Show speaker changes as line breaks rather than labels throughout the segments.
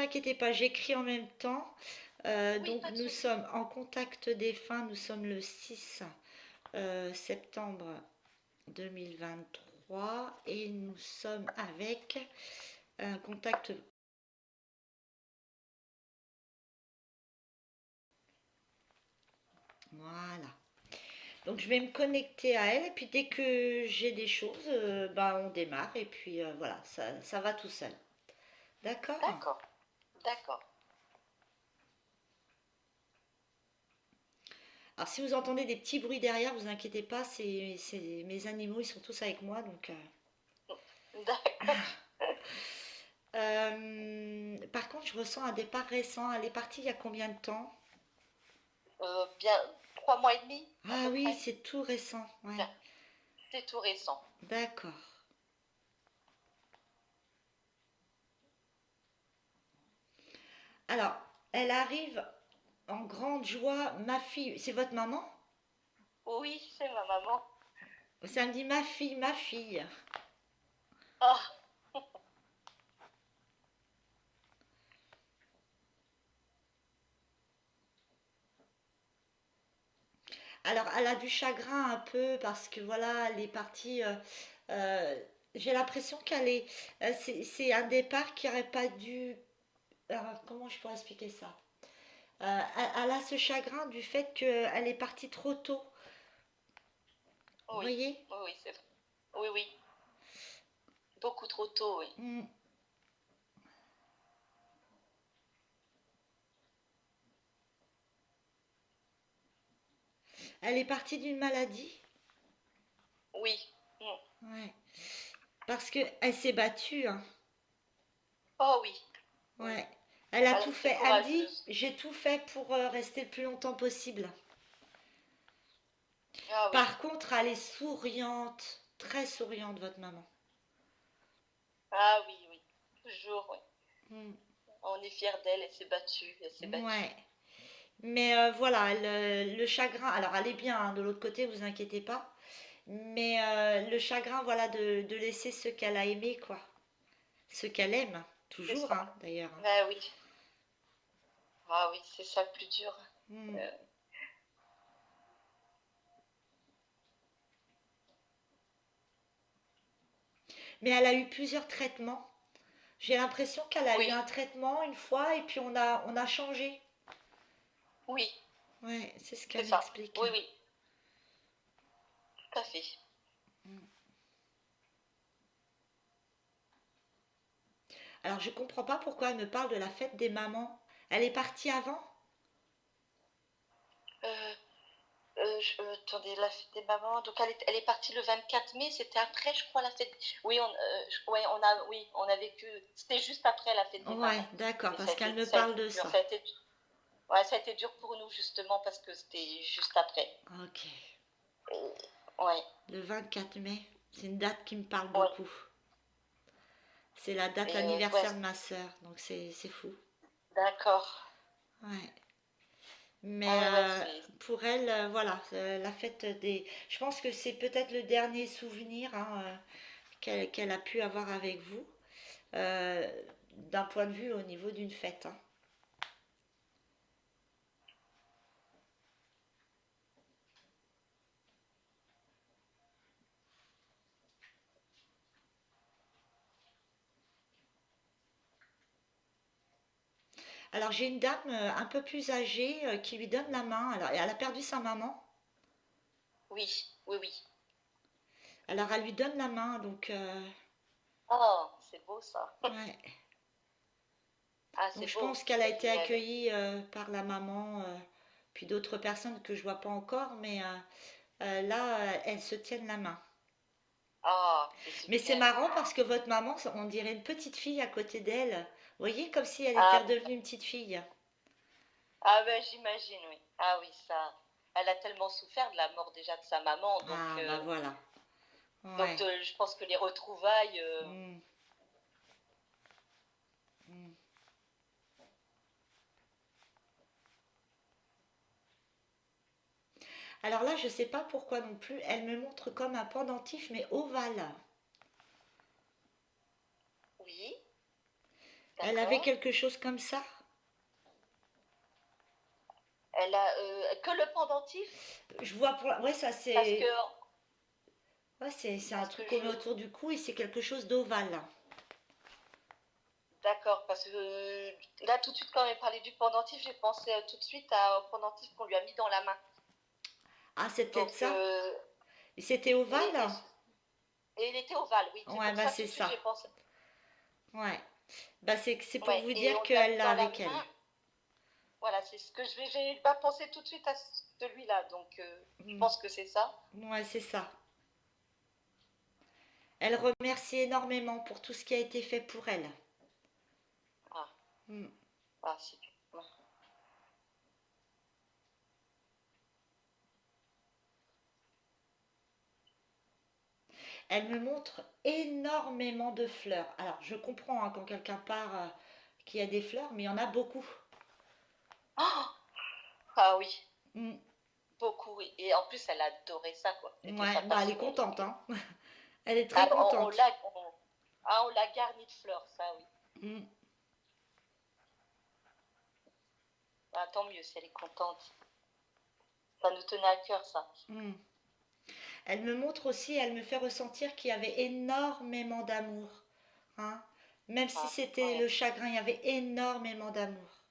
inquiétez pas, j'écris en même temps.
Oui,
Donc
pas de
nous
souci.
sommes en contact défunt, nous sommes le 6 septembre 2023 et nous sommes avec un contact. Voilà. Donc je vais me connecter à elle et puis dès que j'ai des choses, bah, on démarre et puis voilà, ça va tout seul. D'accord?
D'accord, d'accord.
Alors si vous entendez des petits bruits derrière, vous inquiétez pas, mes animaux, ils sont tous avec moi. Donc,
D'accord.
par contre, je ressens un départ récent. Elle est partie il y a combien de temps?
Bien, 3 mois et demi à
Ah
peu
oui,
près.
c'est tout récent. Ouais,
Bien, c'est tout récent.
d'accord. Alors, elle arrive en grande joie. Ma fille, c'est votre maman?
Oui, c'est ma maman.
Ça me dit ma fille, ma fille.
Ah,
Alors, elle a du chagrin un peu parce que voilà, elle est partie. Euh, j'ai l'impression qu'elle est. C'est un départ qui n'aurait pas dû. Alors, comment je pourrais expliquer ça? Elle a ce chagrin du fait qu'elle est partie trop tôt. Vous
oui,
voyez?
oui, oui, c'est vrai. Oui, oui, beaucoup trop tôt, oui.
Mm. Elle est partie d'une maladie.
Oui. Mm.
Ouais. Parce qu'elle s'est battue, hein.
Oh oui, oui.
Ouais. Elle a
Elle est
tout
très
fait. Elle dit,
courageuse.
j'ai tout fait pour rester le plus longtemps possible.
Ah oui,
Par contre, elle est souriante, très souriante, votre maman.
ah oui, oui. Toujours, oui.
Mm.
On est fiers d'elle, elle s'est battue, elle s'est
Ouais.
battue.
Mais voilà, le chagrin, alors elle est bien, hein, de l'autre côté, vous inquiétez pas. Mais le chagrin, voilà, de laisser ce qu'elle a aimé, quoi. Ce qu'elle aime,
C'est
toujours,
ça.
hein, d'ailleurs. Hein.
Ah oui, ah oui, c'est ça le plus dur.
Mm.
Euh,
Mais elle a eu plusieurs traitements. J'ai l'impression qu'elle a eu
oui,
un traitement une fois et puis on a changé.
oui,
Ouais, c'est ce
c'est
qu'elle
ça.
m'explique.
Oui, oui, tout à fait.
Alors je comprends pas pourquoi elle me parle de la fête des mamans. Elle est partie avant?
Euh, attendez, la fête des mamans. Donc elle est partie le 24 mai, c'était après, je crois, la fête. Oui, ouais, oui, on a vécu. C'était juste après la fête des
Ouais,
mamans.
d'accord,
Et
parce qu'elle me
ça a
parle
été
de
dur.
ça.
Ouais, ça a été dur pour nous justement parce que c'était juste après.
Ok.
Ouais,
Le 24 mai, c'est une date qui me parle
ouais.
beaucoup. C'est la date
Et ouais,
anniversaire de ma sœur, donc c'est fou.
d'accord.
Ouais. Mais
Ah ouais, ouais, c'est.
pour elle, voilà, la fête des. Je pense que c'est peut-être le dernier souvenir hein, qu'elle a pu avoir avec vous, euh, d'un point de vue au niveau d'une fête. Hein. Alors j'ai une dame un peu plus âgée qui lui donne la main. Alors elle a perdu sa maman.
Oui, oui, oui.
Alors elle lui donne la main, donc
Oh, c'est beau ça.
ouais.
Ah,
Donc
c'est
je
beau.
pense qu'elle a été
Elle.
accueillie par la maman, puis d'autres personnes que je vois pas encore, mais là elles se tiennent la main.
Ah, c'est
Mais c'est
super.
marrant parce que votre maman, on dirait une petite fille à côté d'elle. Vous voyez, comme si elle était
Ah,
redevenue une petite fille.
ah ben j'imagine, oui. Ah oui, ça. Elle a tellement souffert de la mort déjà de sa maman,
Ah bah voilà.
donc
Ouais.
je pense que les retrouvailles.
Mm, mm. Alors là, je sais pas pourquoi non plus. Elle me montre comme un pendentif, mais ovale.
Oui,
Elle avait
d'accord.
quelque chose comme ça?
Elle a que le pendentif
Je vois pour ouais, ça
parce que
c'est ouais, c'est un
parce que
truc qu'on
je
met autour du cou et c'est quelque chose d'ovale.
d'accord parce que là tout de suite quand elle parlait du pendentif, j'ai pensé tout de suite au pendentif qu'on lui a mis dans la main.
Ah, c'est peut-être
Donc
ça. Et c'était ovale?
et, et, et il était ovale, oui. C'est
Ouais,
pour
bah
ça que
c'est
tout de suite
ça.
j'ai pensé.
Ouais. Bah c'est pour
Ouais,
vous
et
dire
on lui a
qu'elle
mis
l'a
dans la
avec elle.
main. Voilà, c'est ce que j'ai pas pensé tout de suite à celui-là, donc je
Hmm.
pense que c'est ça.
Ouais, c'est ça. Elle remercie énormément pour tout ce qui a été fait pour elle.
Ah,
Hmm.
ah si. Ouais.
Elle me montre énormément de fleurs. Alors, je comprends hein, quand quelqu'un part qu'il y a des fleurs, mais il y en a beaucoup.
Oh, ah oui,
Hmm.
beaucoup, oui. Et en plus, elle adorait ça, quoi. C'était
Ouais,
sa
bah elle est
passion. Donc,
contente, hein. Elle est
ah,
très contente.
on l'a garni de fleurs, ça, oui.
Hmm.
Ah, tant mieux si elle est contente. Ça nous tenait à cœur, ça.
Hmm. Elle me montre aussi, elle me fait ressentir qu'il y avait énormément d'amour. Hein. Même si
Ah,
c'était
ouais,
le chagrin, il y avait énormément d'amour.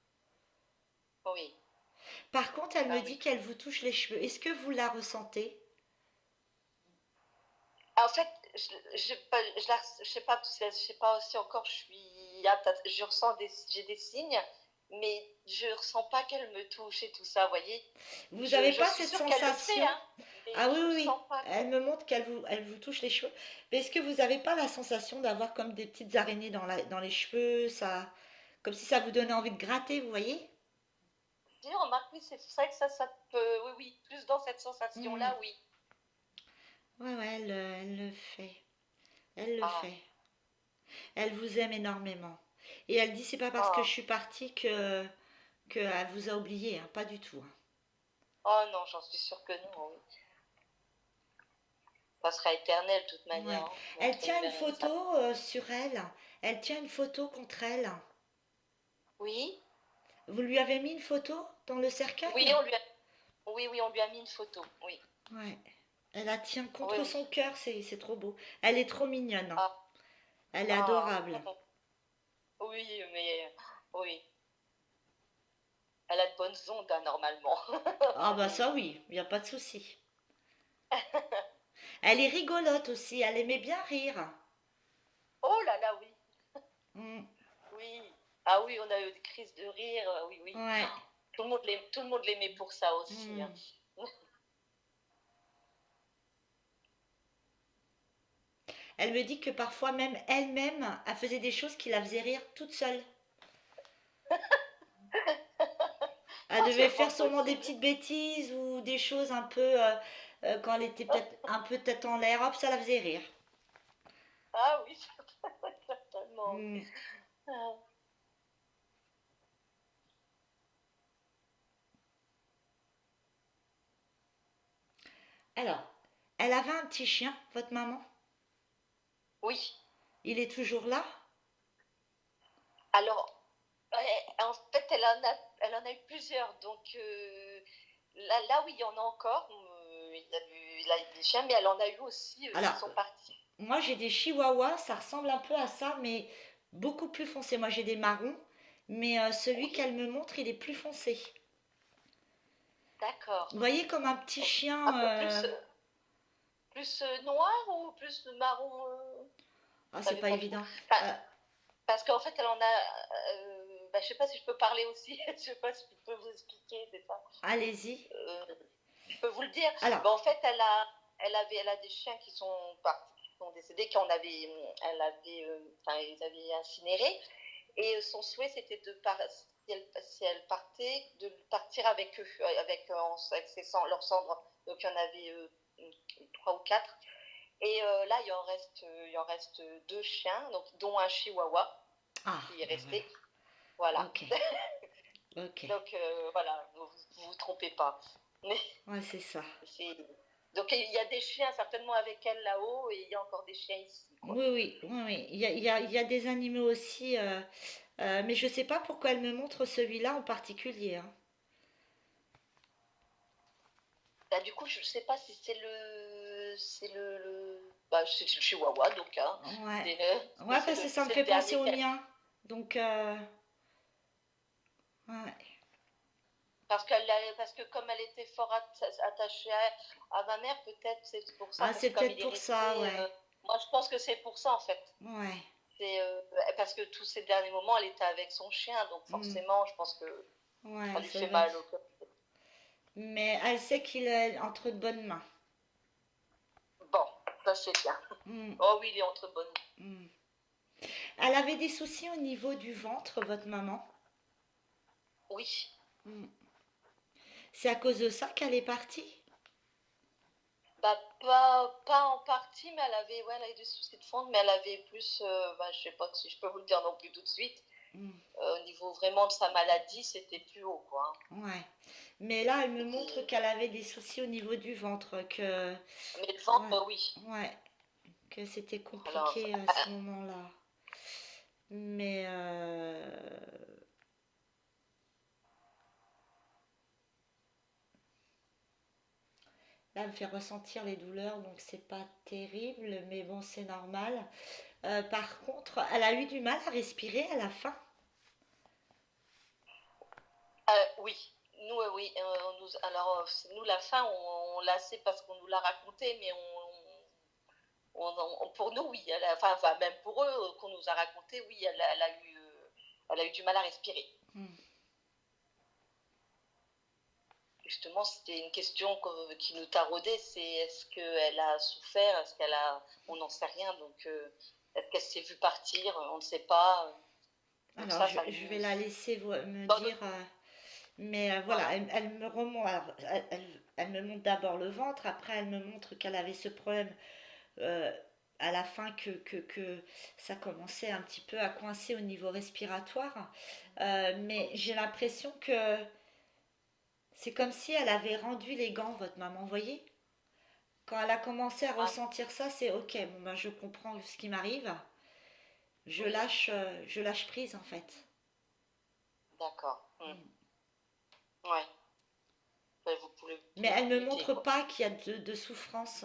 oui,
Par contre, elle me
ah
dit
oui.
qu'elle vous touche les cheveux. Est-ce que vous la ressentez?
Ah, en fait, je sais pas si encore je suis je ressens j'ai des signes, mais je ressens pas qu'elle me touche et tout ça, vous voyez.
Vous n'avez
Je
pas
suis
cette
sûre qu'elle le fait,
sensation?
hein,
Ah
mais
oui,
je
oui,
le
oui.
sens pas,
Elle
quoi.
me montre elle vous touche les cheveux. Mais est-ce que vous n'avez pas la sensation d'avoir comme des petites araignées dans les cheveux, ça, comme si ça vous donnait envie de gratter, vous voyez?
Si, remarque, oui, c'est vrai que ça peut, oui, oui, plus dans cette
Hmm.
sensation-là, oui.
Ouais, ouais, elle le fait. Elle le
Ah,
fait. Elle vous aime énormément. Et elle dit c'est pas parce que je
oh,
suis partie que qu'elle vous a oublié, hein, pas du tout. Hein.
oh non, j'en suis sûre que non, oui. Ça sera éternel, de toute manière,
Ouais.
hein,
Elle
notre
tient une
numéro.
photo sur elle. Elle tient une photo contre elle.
Oui,
Vous lui avez mis une photo dans le cercueil?
oui, oui, on lui a mis une photo, oui.
Ouais. Elle la tient
Oui,
contre
oui.
son cœur, c'est trop beau. Elle est trop mignonne. Hein.
Ah,
Elle est
ah,
adorable.
oui, mais oui, elle a de bonnes ondes, hein, normalement.
Ah bah ça oui, il n'y a pas de souci. Elle est rigolote aussi, elle aimait bien rire.
Oh là là, oui,
Mm.
oui. Ah oui, on a eu des crises de rire, oui, oui.
Ouais.
Tout le monde l'aimait pour ça aussi, hein.
Mm. Elle me dit que parfois même elle-même, elle faisait des choses qui la faisaient rire toute seule. Elle
Ah,
devait
c'est
faire
fort
sûrement des
possible.
petites bêtises ou des choses un peu quand elle était peut-être un peu tête en l'air, hop, ça la faisait rire.
Ah oui, certainement, oui.
Mm.
Ah.
Alors, elle avait un petit chien, votre maman.
Oui,
Il est toujours là?
alors, en fait, elle en a eu plusieurs. Donc, là où il y en a encore, il a eu des chiens, mais elle en a eu aussi
Alors,
qui sont partis.
moi j'ai des chihuahuas, ça ressemble un peu à ça, mais beaucoup plus foncé. Moi j'ai des marrons, mais celui
Oui,
qu'elle me montre, il est plus foncé.
d'accord.
Vous voyez comme un petit
Un
chien.
peu plus noir ou plus marron
Ah,
ça
c'est pas
dépend du goût.
évident.
Enfin,
Euh,
parce qu'en fait, elle en a. Bah, je sais pas si je peux parler aussi. Je sais pas si je peux vous expliquer, c'est ça.
Allez-y.
Euh, je peux vous le dire.
Alors,
Bah, en fait, elle a des chiens qui sont partis, qui sont décédés, elle avait, enfin, ils avaient incinéré. Et son souhait, c'était si elle partait, de partir avec eux, avec leurs cendres. Donc il y en avait trois ou quatre. Et là, il en reste deux chiens, donc, dont un chihuahua
ah,
qui est
ben
resté.
voilà.
Voilà.
Ok, ok.
Donc voilà, vous trompez pas. Mais
Ouais, c'est ça.
c'est... Donc il y a des chiens certainement avec elle là-haut et il y a encore des chiens ici, quoi.
Oui, oui, oui, oui. Il y a des animaux aussi Mais je sais pas pourquoi elle me montre celui-là en particulier, hein.
Bah, du coup, je sais pas si bah, c'est le chihuahua, donc, hein.
Ouais.
C'est
Ouais, parce que ça me
c'est
fait
le
penser
dernier
au
qu'elle.
mien. Donc, ouais.
Parce que comme elle était fort attachée à ma mère, peut-être c'est pour ça,
Ah,
parce
c'est
que comme
peut-être
il est
pour ça,
resté,
ouais.
moi je pense que c'est pour ça en fait.
Ouais.
C'est parce que tous ces derniers moments, elle était avec son chien, donc
Hmm.
forcément, je pense que ça
Ouais,
lui
ça
fait
doit
mal
être.
au cœur.
Mais elle sait qu'il est entre de bonnes mains.
Bon, ça c'est bien.
Hmm,
Oh oui, il est entre bonnes.
hmm. Elle avait des soucis au niveau du ventre, votre maman.
Oui,
Hmm. C'est à cause de ça qu'elle est partie?
bah pas en partie, mais ouais, elle avait des soucis de fond, mais elle avait plus, bah, je sais pas si je peux vous le dire non plus tout de suite.
Hmm.
Au niveau vraiment de sa maladie, c'était plus haut, quoi, hein.
Ouais. Mais là, elle me montre
C'était...
qu'elle avait des soucis au niveau du ventre, que
Mais le
ouais,
ventre, oui.
ouais, que c'était
Alors,
compliqué à ce moment-là. Mais là, elle me fait ressentir les douleurs, donc c'est pas terrible, mais bon, c'est normal. Par contre, elle a eu du mal à respirer à la fin.
oui, nous, oui, alors, nous, la fin, on l'a sait parce qu'on nous l'a raconté, mais pour nous, oui, enfin, même pour eux, qu'on nous a raconté, oui, elle a eu du mal à respirer.
Hmm.
Justement, c'était une question qui nous taraudait, c'est est-ce qu'elle a souffert, est-ce qu'elle a, on n'en sait rien, donc est-ce qu'elle s'est vue partir, on ne sait pas. Donc
Alors,
ça
je vais
nous...
la laisser me
Dans
dire.
notre...
Mais voilà,
Voilà,
elle me remonte. Alors, elle me montre d'abord le ventre, après elle me montre qu'elle avait ce problème euh, à la fin que ça commençait un petit peu à coincer au niveau respiratoire. Mais
oui.
j'ai l'impression que c'est comme si elle avait rendu les gants, votre maman, vous voyez? Quand elle a commencé à
Ah,
ressentir ça, c'est ok, bon, ben, je comprends ce qui m'arrive,
oui,
je lâche prise en fait.
d'accord. Ouais, ouais, vous pouvez
Mais
plus
elle me
lutter,
montre
quoi.
pas qu'il y a de souffrance.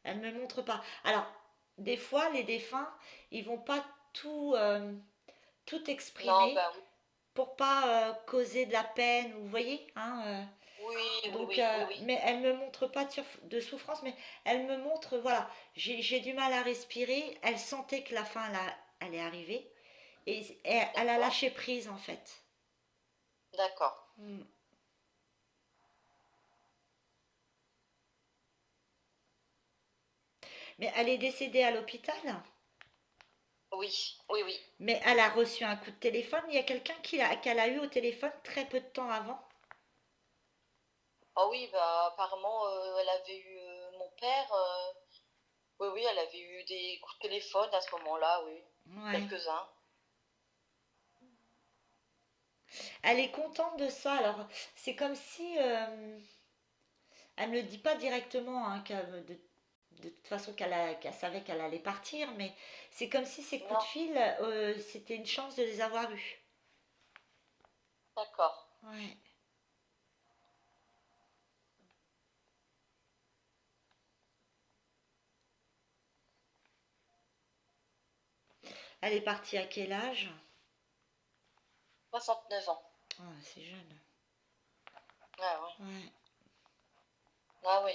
Elle me montre pas. Alors, des fois, les défunts, ils vont pas tout, tout
Non,
exprimer
bah oui,
pour pas causer de la peine, vous voyez, hein,
oui, oui,
donc,
oui, oui, oui,
mais elle me montre pas de souffrance, mais elle me montre, voilà, j'ai du mal à respirer. Elle sentait que la fin, elle est arrivée et elle a
d'accord,
lâché prise en fait.
d'accord.
Mm. Mais elle est décédée à l'hôpital.
Oui, oui, oui.
Mais elle a reçu un coup de téléphone. Il y a quelqu'un qu'elle a eu au téléphone très peu de temps avant.
Ah oui, bah apparemment, elle avait eu mon père. Oui, oui, elle avait eu des coups de téléphone à ce moment-là, oui,
Ouais.
quelques-uns.
Elle est contente de ça. Alors, c'est comme si elle ne le dit pas directement, hein, de toute façon qu'elle savait qu'elle allait partir, mais c'est comme si ces coups de
Non,
fil, c'était une chance de les avoir eus.
d'accord.
Ouais. Elle est partie à quel âge?
69 ans.
Ah, c'est jeune.
Ah oui.
Ouais.
Ah oui.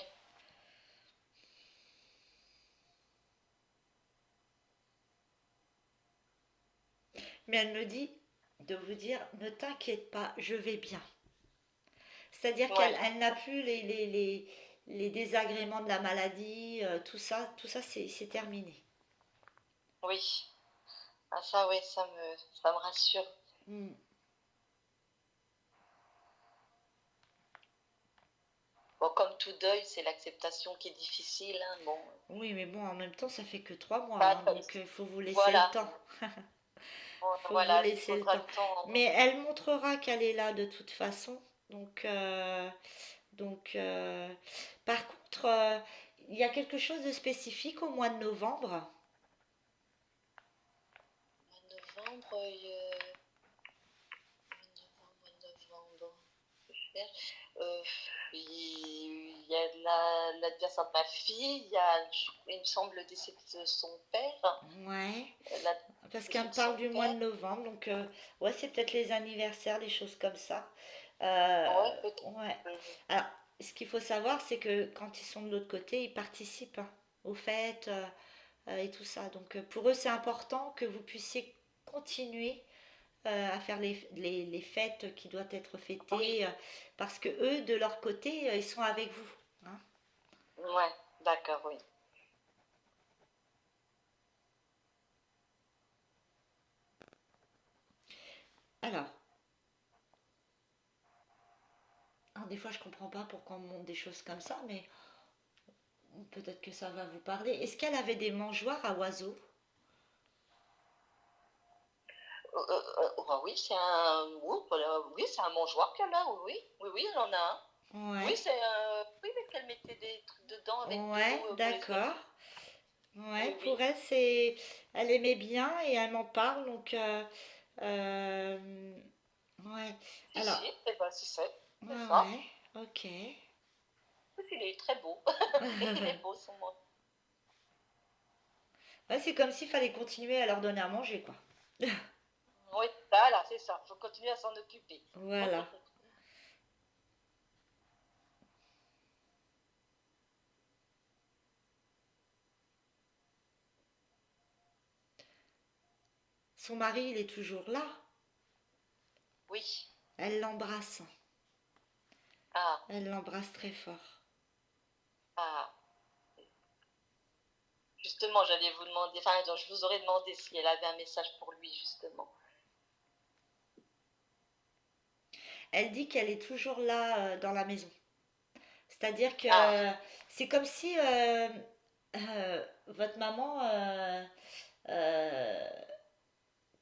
Mais elle me dit de vous dire, ne t'inquiète pas, je vais bien. C'est-à-dire
Ouais,
qu'elle n'a plus les désagréments de la maladie, tout ça c'est terminé.
oui. Ah ça, oui, ça me rassure.
Mm.
Bon, comme tout deuil, c'est l'acceptation qui est difficile, hein. Bon,
Oui, mais bon, en même temps, ça fait que 3 mois,
bah,
hein, donc il faut vous laisser le
voilà,
temps. Faut vous
voilà, il
laisser le
faudra
temps.
le temps.
Mais elle montrera qu'elle est là de toute façon. Donc, donc par contre, il y a quelque chose de spécifique au mois de novembre.
septembre, mois de novembre, je vais faire. Euh, il y a l'anniversaire de ma fille, il y a, il me semble, le décès de son père,
Ouais.
la
Parce qu'elle
décès
me
de son
parle du mois
père.
de novembre, donc ouais, c'est peut-être les anniversaires, les choses comme ça.
Ouais, peut-être.
Ouais.
euh,
Alors, ce qu'il faut savoir, c'est que quand ils sont de l'autre côté, ils participent hein, aux fêtes et tout ça. Donc pour eux, c'est important que vous puissiez continuer à faire les fêtes qui doivent être
Oui,
fêtées, parce que eux, de leur côté, ils sont avec vous. Hein.
ouais, d'accord, oui.
Alors, des fois, je comprends pas pourquoi on montre des choses comme ça, mais peut-être que ça va vous parler. Est-ce qu'elle avait des mangeoires à oiseaux?
Oh, oui, c'est un, oui, voilà, oui, c'est un mangeoire qu'elle a, oui, oui, oui, oui, elle en a un. Oui,
Ouais,
c'est, oui, mais qu'elle mettait des trucs dedans avec de
ouais,
l'eau pour les
d'accord.
oiseaux.
Ouais,
Oui,
pour
oui.
elle, elle aimait bien et elle m'en parle, donc euh, ouais.
Si,
Alors,
si, eh ben, c'est
ouais,
ça.
ouais, ok.
Il est très beau. Il est beau, son manteau.
Ouais, c'est comme s'il fallait continuer à leur donner à manger, quoi.
Oui, voilà, c'est ça. Il faut continuer à s'en occuper.
Voilà. Son mari, il est toujours là.
Oui.
Elle l'embrasse.
Ah,
Elle l'embrasse très fort.
ah. Justement, j'allais vous demander, enfin, je vous aurais demandé si elle avait un message pour lui, justement.
Elle dit qu'elle est toujours là dans la maison. C'est-à-dire que
Ah,
c'est comme si votre maman, euh,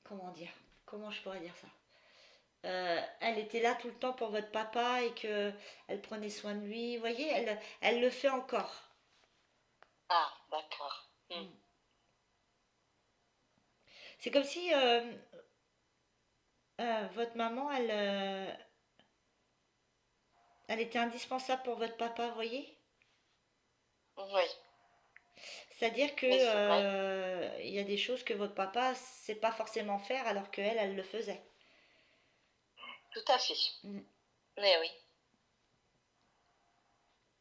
comment dire, comment je pourrais dire ça? Elle était là tout le temps pour votre papa et que elle prenait soin de lui. Vous voyez, elle le fait encore.
ah, d'accord. Hmm.
Mm. C'est comme si votre maman, elle était indispensable pour votre papa, vous voyez?
Oui,
C'est-à-dire que
mais c'est vrai.
il y a des choses que votre papa sait pas forcément faire alors qu'elle, elle le faisait.
Tout à fait.
Mm.
Mais oui.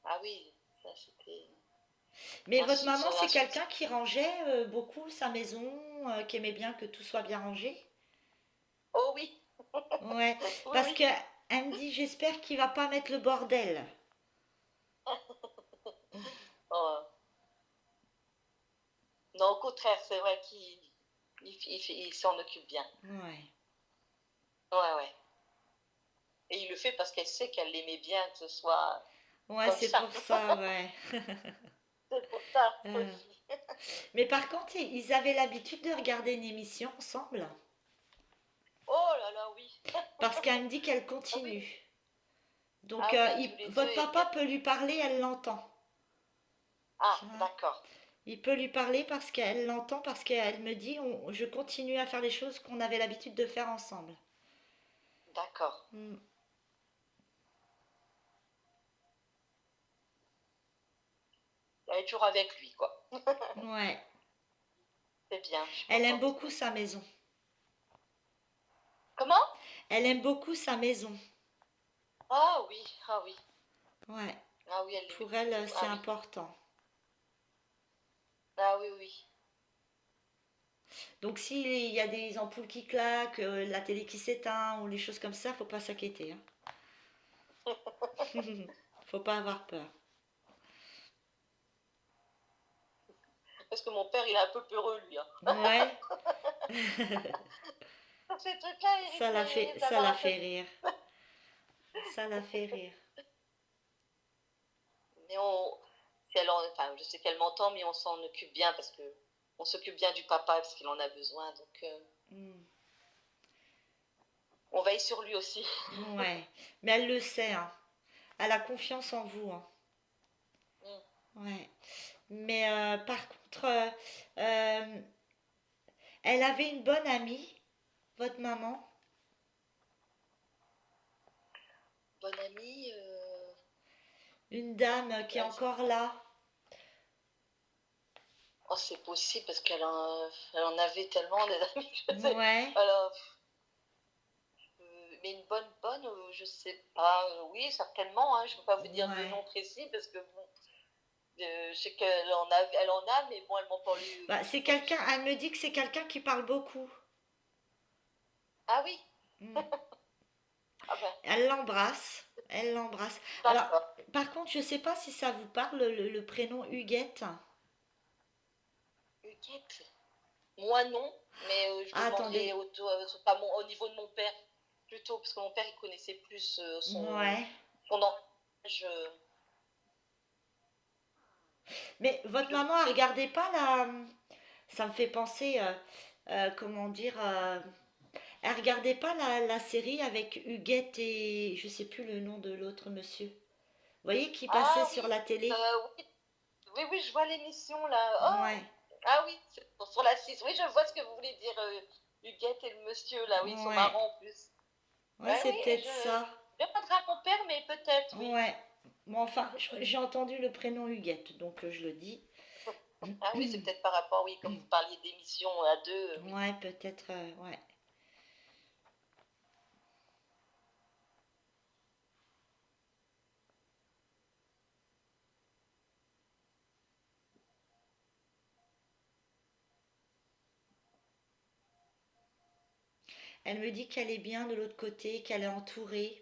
Ah oui, ça c'était.
Mais
Un
votre maman,
un
c'est
soutien.
quelqu'un qui rangeait beaucoup sa maison, qui aimait bien que tout soit bien rangé.
Oh oui,
Ouais,
oui,
parce
oui.
que elle me dit, j'espère qu'il va pas mettre le bordel.
Oh, non, au contraire, c'est vrai qu'il il s'en occupe bien.
Ouais,
Ouais, ouais. Et il le fait parce qu'elle sait qu'elle l'aimait bien que ce soit
ouais,
comme
c'est
ça.
pour ça, ouais.
C'est pour ça
Euh,
aussi.
Mais par contre, ils avaient l'habitude de regarder une émission ensemble,
Oh là là, oui.
parce qu'elle me dit qu'elle
Ah oui,
continue. Donc,
ah oui, tous les deux.
votre papa peut lui parler, elle l'entend.
Ah,
Tu vois.
d'accord,
Il peut lui parler parce qu'elle l'entend, parce qu'elle me dit, je continue à faire les choses qu'on avait l'habitude de faire ensemble.
d'accord.
Mm.
Elle est toujours avec lui, quoi.
Ouais.
C'est bien, je suis
Elle aime
contente.
beaucoup sa maison.
Comment?
Elle aime beaucoup sa maison.
Ah oui, ah oui.
Ouais.
Ah oui, elle l'aimait
Pour elle,
beaucoup.
c'est
Ah oui.
important.
Ah oui, oui.
Donc s'il y a des ampoules qui claquent, la télé qui s'éteint ou les choses comme ça, faut pas s'inquiéter. Hein. Faut pas avoir peur.
Parce que mon père, il est un peu peureux, lui, hein.
Ouais,
Ces trucs-là, il risque
ça
d'avoir
la
un peu.
fait rire. Ça la fait rire.
Mais si enfin, je sais qu'elle m'entend, mais on s'en occupe bien parce que on s'occupe bien du papa parce qu'il en a besoin. Donc,
Mm.
on veille sur lui aussi.
Ouais, mais elle le sait, hein. Elle a confiance en vous, hein.
Mm.
Ouais. Mais par contre, euh, elle avait une bonne amie votre maman?
Bonne amie,
Une dame qui est
elle-
encore là?
oh, c'est possible parce elle en avait tellement des amis, je sais.
Ouais,
Alors, mais une bonne, je sais pas. Oui, certainement, hein, je ne peux pas vous dire de
ouais.
nom précis parce que bon, je sais elle en a, mais bon, elle m'en parle
Bah, c'est quelqu'un,
plus.
elle me dit que c'est quelqu'un qui parle beaucoup.
Ah oui,
Mm.
ah ben,
Elle l'embrasse, elle l'embrasse. Alors,
d'accord.
par contre, je sais pas si ça vous parle le prénom Huguette.
Huguette. Moi non, mais je
Ah,
demanderai
attendez.
pas au niveau de mon père plutôt, parce que mon père il connaissait plus
Ouais.
son âge.
Mais votre
Je
maman, elle
sais.
regardait pas la... Ça me fait penser, comment dire, elle regardait pas la série avec Huguette et je sais plus le nom de l'autre monsieur. Vous voyez qui passait
Ah
sur
oui,
la télé?
oui, oui, oui, je vois l'émission là.
Ouais,
Oh, ah oui, c'est sur la 6. Oui, je vois ce que vous voulez dire. Huguette et le monsieur là, oui, ils sont
ouais,
marrants en plus.
ouais,
Ouais,
c'est
oui,
peut-être ça.
je demanderai à mon père, mais peut-être, oui.
Ouais. Bon, enfin, j'ai entendu le prénom Huguette, donc je le dis.
Ah oui, c'est peut-être par rapport, oui, comme vous parliez d'émission à deux, oui.
Ouais, peut-être, ouais. Elle me dit qu'elle est bien de l'autre côté, qu'elle est entourée.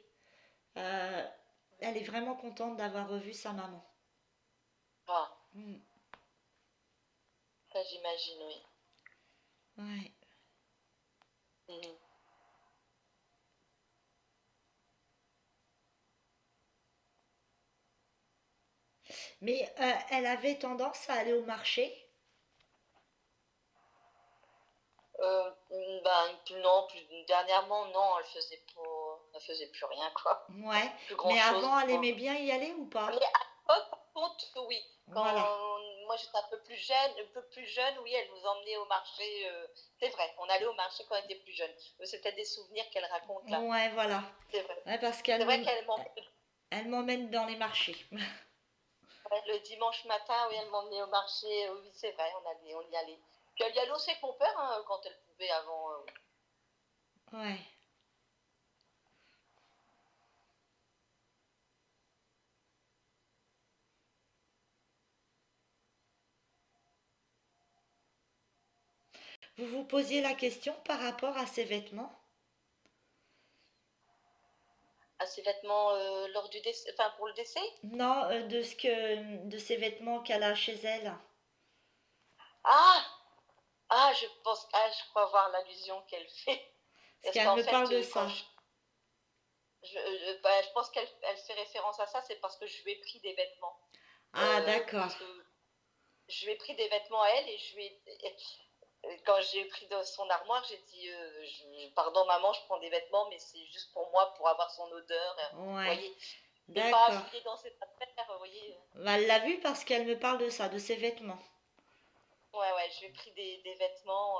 Euh, Elle est vraiment contente d'avoir revu sa maman.
Ah,
Mm,
ça j'imagine, oui.
ouais.
Mhm.
Mais elle avait tendance à aller au marché.
Non, dernièrement, non, elle faisait plus rien, quoi.
Ouais.
Plus
Mais
grand-chose.
avant, elle aimait bien y aller ou pas?
Mais à l'époque, par contre, oui.
Voilà.
Quand moi j'étais un peu plus jeune, oui, elle nous emmenait au marché. C'est vrai, on allait au marché quand elle était plus jeune. C'est peut-être des souvenirs qu'elle raconte là.
Ouais, voilà.
C'est vrai.
Ouais, parce
C'est vrai qu'elle m'emmenait
elle m'emmène dans les marchés.
le dimanche matin, oui, elle m'emmenait au marché. Oui, c'est vrai, on y allait. Puis elle y allait aussi avec mon père hein, quand elle pouvait avant.
Ouais. Vous vous posiez la question par rapport à ses vêtements?
À ses vêtements lors du décès, enfin pour le décès.
Non, de ses vêtements qu'elle a chez elle.
Ah, je crois voir l'allusion qu'elle fait.
Parce
Parce
qu'elle
qu'en
me
fait,
parle de ça.
je pense elle fait référence à ça, c'est parce que je lui ai pris des vêtements.
Ah, d'accord.
Parce que je lui ai pris des vêtements à elle et quand j'ai pris de son armoire, j'ai dit pardon maman, je prends des vêtements, mais c'est juste pour moi, pour avoir son odeur. Vous
Ouais,
voyez, je ne vais pas
d'accord.
fouiller dans cette affaire, vous voyez.
Bah, elle l'a vu parce qu'elle me parle de ça, de ses vêtements.
Ouais, ouais, je lui ai pris des vêtements.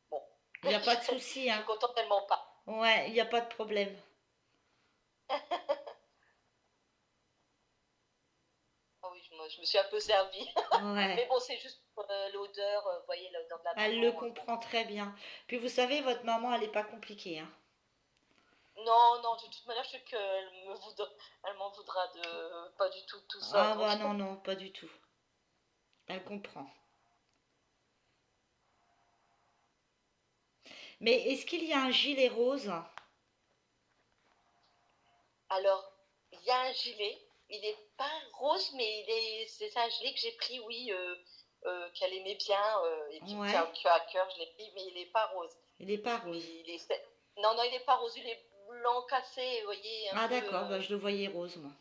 Bon,
Il n'y a pas de souci,
je
hein.
suis contente tellement pas.
Ouais, il n'y a pas de problème.
Ah oui, je me suis un peu servie.
Ouais.
Mais bon, c'est juste l'odeur, vous voyez, l'odeur de la
Elle le
maman. Bon.
comprend très bien. Puis vous savez, votre maman, elle n'est pas compliquée, hein.
Non, non, de toute manière, je sais elle m'en voudra de pas du tout tout ça.
Ah
Donc,
bah non, non, pas du tout. Elle comprend. Mais est-ce qu'il y a un gilet rose?
alors, il y a un gilet. Il n'est pas rose, mais c'est un gilet que j'ai pris, oui, qu'elle aimait bien et qui me tient
Ouais,
à cœur. Je l'ai pris, mais il n'est pas rose.
il n'est pas rose.
Non, non, il n'est pas rose. Il est blanc cassé, vous voyez, un
Ah
peu.
d'accord, bah, je le voyais rose, moi.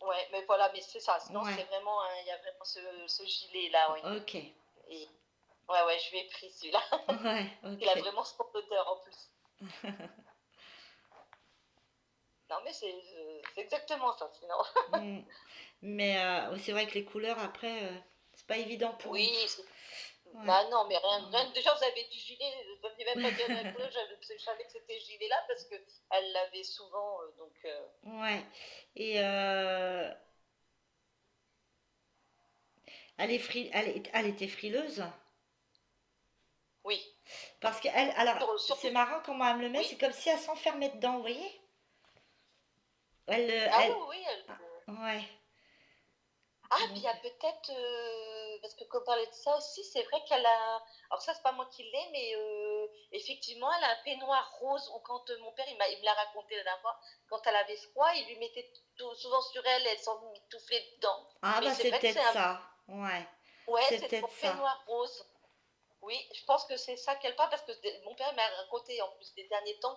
Ouais, mais voilà, mais c'est ça. Sinon,
Ouais,
il y a vraiment ce gilet-là, oui.
ok.
Et ouais, ouais, je lui ai pris celui-là.
Ouais,
Il a
ok.
vraiment son odeur en plus. Non, mais c'est exactement ça, sinon.
Mm. Mais c'est vrai que les couleurs, après, c'est pas évident pour nous.
Oui,
Ouais.
Bah non, mais
Ouais.
déjà vous avez du gilet, vous m'aviez même pas dit la couleur, je savais que c'était ce gilet-là parce que elle l'avait souvent, donc
Ouais. Et elle était frileuse.
oui.
Parce qu'elle, alors, c'est
Surtout,
marrant comment elle me le met,
oui.
c'est comme si elle s'enfermait dedans, vous voyez? Elle,
Ah oui,
elle,
oui,
ouais.
ah, puis il y
Donc,
a peut-être, parce que quand on parlait de ça aussi, c'est vrai qu'elle a, alors ça c'est pas moi qui l'ai, mais effectivement, elle a un peignoir rose, ou quand mon père, il me l'a raconté la dernière fois, quand elle avait froid, il lui mettait souvent sur elle, elle s'en mitouflait dedans.
ah
Mais
bah
c'est
c'est
vrai que
peut-être
c'est un,
ça. Ouais.
ouais,
C'est
c'est son
peut-être ça.
peignoir rose. Oui, je pense que c'est ça qu'elle parle, parce que mon père m'a raconté en plus des derniers temps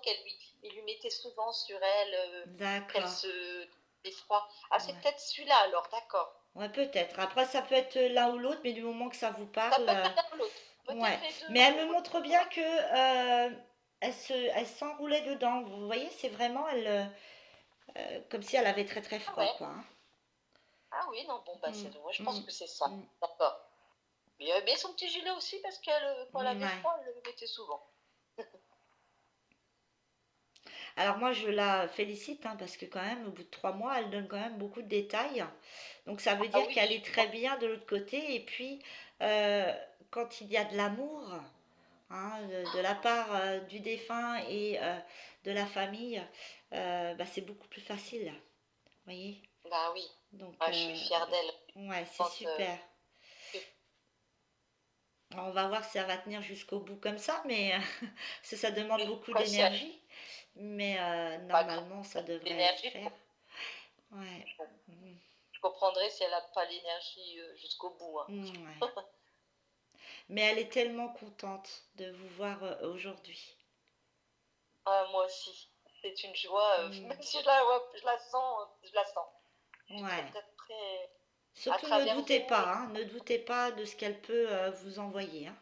il lui mettait souvent sur elle, qu'elle
D'accord.
se fait froid. Ah, c'est
Ouais.
peut-être celui-là alors, d'accord.
Ouais, peut-être. Après, ça peut être l'un ou l'autre, mais du moment que ça vous
Ça
parle,
peut être l'un ou l'autre, peut-être
ouais.
les deux.
Mais elle me montre bien que elle s'enroulait dedans. Vous voyez, c'est vraiment comme si elle avait très très
Ah
froid,
ouais,
quoi, hein.
ah oui, non, bon, bah,
Mm,
ouais, je pense
mm,
que c'est ça,
mm.
d'accord. Mais son petit gilet aussi, parce qu'elle, quand elle avait
Ouais.
froid, elle le mettait souvent.
Alors moi, je la félicite hein, parce que quand même, au bout de 3 mois, elle donne quand même beaucoup de détails. Donc ça veut
Ah
dire
oui,
qu'elle est très bien de l'autre côté. Et puis, euh, quand il y a de l'amour, hein, de la part du défunt et de la famille, bah, c'est beaucoup plus facile. Vous voyez?
bah oui,
Donc,
ah, je suis fière d'elle.
ouais, c'est
Quand,
super. Alors, on va voir si ça va tenir jusqu'au bout comme ça, mais parce que ça demande beaucoup
quoi, si elle
d'énergie. Mais
pas grave,
normalement, ça devrait le
l'énergie,
faire. Ouais. Mm.
je comprendrais si elle n'a pas l'énergie jusqu'au bout, hein.
Ouais. Mais elle est tellement contente de vous voir aujourd'hui.
Ah, moi aussi. C'est une joie,
Mm.
même si je la vois, je la sens, je la sens. Je suis très,
Ouais.
très, très à
Surtout ne
travers
doutez
vous.
pas, hein, ne doutez pas de ce qu'elle peut vous envoyer, hein.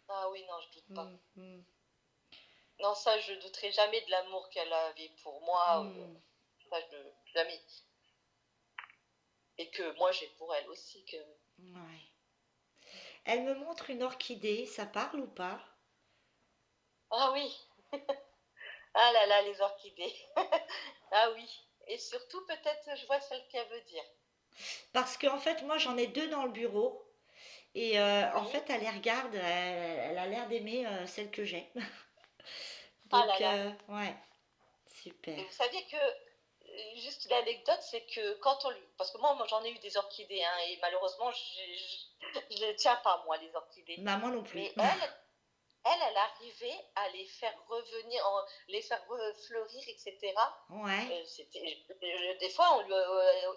Ah oui, non, je doute pas.
Mm, mm,
Non, ça, je douterai jamais de l'amour qu'elle avait pour moi.
mm.
Ça, jamais. Et que moi, j'ai pour elle aussi. Que...
Ouais. Elle me montre une orchidée, ça parle ou pas?
Ah oui, ah là là, les orchidées. Ah oui. Et surtout, peut-être, je vois celle qu'elle veut dire.
Parce qu'en fait, moi j'en ai deux dans le bureau. Et en
Oui.
fait, elle les regarde, elle a l'air d'aimer celle que j'ai.
Ah là
Donc,
là.
ouais, super.
Et vous saviez que, juste l'anecdote, c'est que quand on lui. Parce que moi j'en ai eu des orchidées, hein, et malheureusement, je ne tiens pas, moi, les orchidées.
Bah, moi non plus.
Mais elle arrivait à les faire revenir, les faire fleurir, etc.
Ouais.
Des fois,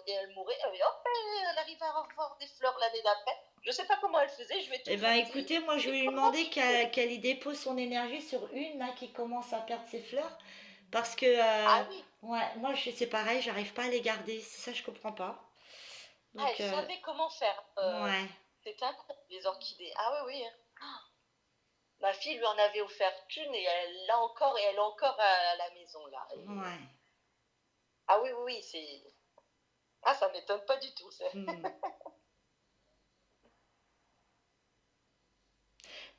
elle mourait, et hop, elle arrivait à revoir des fleurs l'année d'après. Je ne sais pas comment elle faisait, je lui ai
Eh ben,
toujours dit,
écoutez, moi je
mais
vais lui
comment
demander
tu fais?
qu'elle y dépose son énergie sur une là qui commence à perdre ses fleurs. Parce que,
Ah oui,
ouais, moi c'est pareil, j'arrive pas à les garder. C'est ça, je comprends pas.
ah,
Donc,
elle savait comment faire.
ouais.
C'est incroyable, les orchidées. Ah oui, oui, hein. Ma fille lui en avait offert une et elle l'a encore, et elle est encore à la maison là.
Ouais.
Ah oui, oui, oui, c'est. Ah, ça m'étonne pas du tout.
Hmm.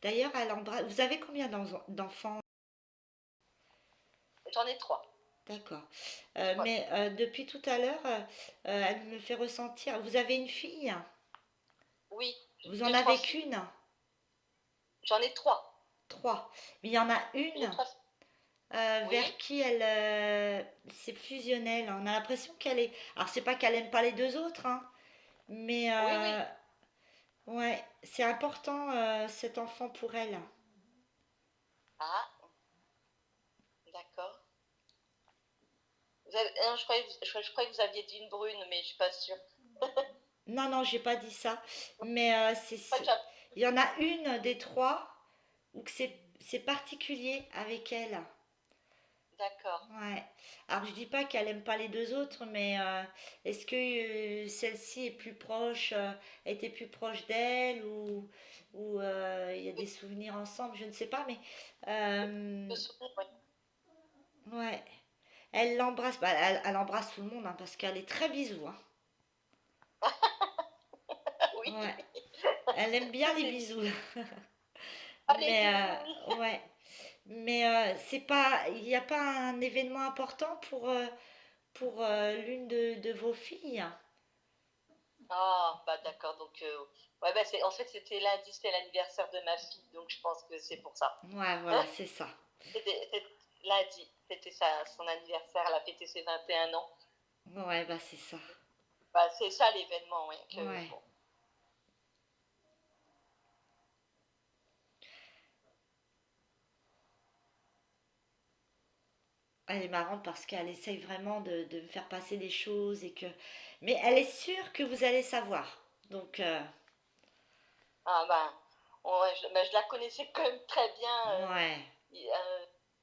D'ailleurs, elle embrasse. Vous avez combien d'enfants?
J'en ai trois.
D'accord.
Trois.
Mais depuis tout à l'heure, elle me fait ressentir. Vous avez une fille?
Oui,
Vous en
deux, trois
avez
filles.
qu'une?
J'en ai trois.
Trois. Mais il y en a
J'ai
une
trois.
vers
Oui,
qui elle, c'est fusionnel. On a l'impression qu'elle est. Alors c'est pas qu'elle aime pas les deux autres, hein, mais
oui, oui.
ouais, c'est important cet enfant pour elle.
Ah, d'accord. Non, je croyais que vous aviez dit une brune, mais je suis pas sûre.
Non, non, j'ai pas dit ça, mais
Pas déjà.
il y en a une des trois où que c'est particulier avec elle.
D'accord.
Ouais. Alors je dis pas qu'elle aime pas les deux autres, mais est-ce que celle-ci est plus proche, était plus proche d'elle ou il y a
Oui,
des souvenirs ensemble, je ne sais pas, mais
de souvenir, oui.
ouais. Elle l'embrasse, bah, elle embrasse tout le monde hein, parce qu'elle est très bisou, hein.
Oui.
Ouais. Elle aime bien les
C'est
bisous.
allez,
Mais
bisous, oui.
ouais. Mais c'est pas, il n'y a pas un événement important pour l'une de vos filles.
Ah, bah d'accord, donc ouais, bah en fait c'était lundi, c'était l'anniversaire de ma fille, donc je pense que c'est pour ça.
Ouais, voilà, c'est ça.
C'était lundi, c'était son anniversaire, elle a fêté ses 21 ans.
Ouais, bah c'est ça.
Bah, c'est ça l'événement, oui. Que,
Ouais.
bon.
Elle est marrante parce qu'elle essaye vraiment de me faire passer des choses et que. Mais elle est sûre que vous allez savoir. Donc,
Ah ben, ouais, mais je la connaissais quand même très bien.
ouais.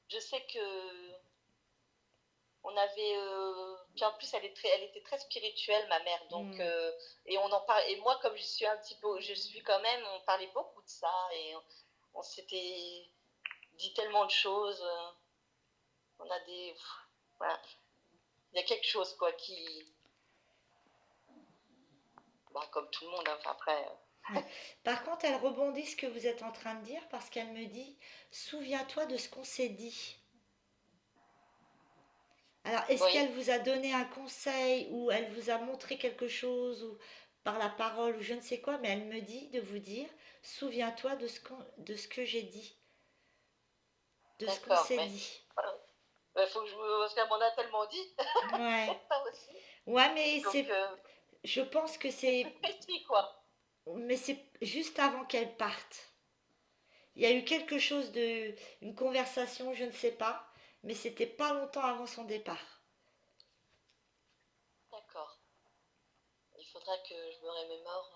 Je sais que on avait, puis en plus elle était très spirituelle ma mère, donc
Hmm.
et on en parle. Et moi comme je suis un petit peu, je suis quand même, on parlait beaucoup de ça et on s'était dit tellement de choses. On a des, voilà, il y a quelque chose quoi qui, bah, comme tout le monde, hein, enfin, après.
Ouais. Par contre, elle rebondit ce que vous êtes en train de dire parce qu'elle me dit, souviens-toi de ce qu'on s'est dit. Alors, est-ce
Oui,
qu'elle vous a donné un conseil ou elle vous a montré quelque chose ou par la parole ou je ne sais quoi, mais elle me dit de vous dire, souviens-toi de ce que j'ai dit, de ce qu'on
d'accord,
s'est
mais
dit.
il faut que je me, parce qu'elle m'en a tellement dit,
Ouais.
ça aussi.
Ouais, mais
Donc,
je pense que
c'est plus précis, quoi.
mais c'est juste avant qu'elle parte. Il y a eu quelque chose une conversation, je ne sais pas, mais c'était pas longtemps avant son départ.
D'accord. Il faudra que je me remémore.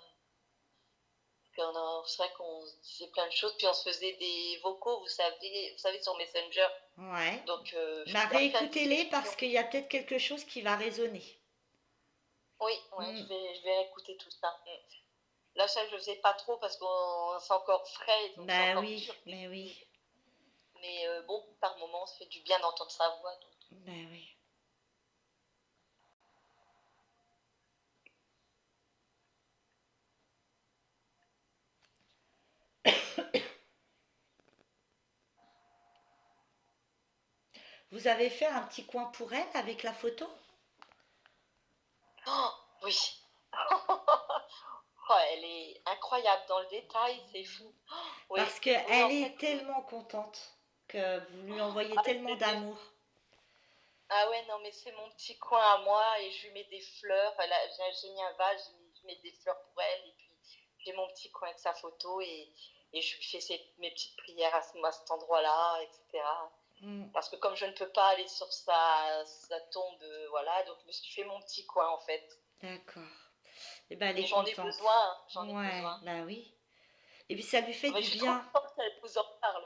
C'est vrai qu'on se disait plein de choses, puis on se faisait des vocaux, vous savez sur Messenger.
Ouais.
Donc,
Bah
il y a plein de
réécoutez-les
discussions.
parce qu'il y a peut-être quelque chose qui va résonner.
Oui, ouais,
Hmm.
je vais écouter tout ça. Mm. Là, ça, je ne sais pas trop parce qu'on c'est encore frais, donc c'est
Bah
encore
oui,
dur
mais oui,
d'écouter. Mais bon, par moments, ça fait du bien d'entendre sa voix. Donc.
bah oui. Vous avez fait un petit coin pour elle avec la photo?
Oh, oui. Oh, elle est incroyable dans le détail, c'est fou. Oh, oui,
Parce
oui,
qu'elle
en fait,
est tellement contente que vous lui envoyez
ah,
tellement d'amour.
ah ouais, non, mais c'est mon petit coin à moi et je lui mets des fleurs. J'ai mis un vase, je mets des fleurs pour elle et puis j'ai mon petit coin avec sa photo et je lui fais mes petites prières à cet endroit-là, etc.
Hmm,
Parce que comme je ne peux pas aller sur sa tombe, voilà, donc je me suis fait mon petit coin en fait.
d'accord. Et ben elle
Mais
est
j'en ai
contente.
besoin, hein, j'en ai
Ouais,
besoin.
bah oui. Et puis ça lui fait
Mais
du
je suis trop
bien.
contente qu'elle vous en parle.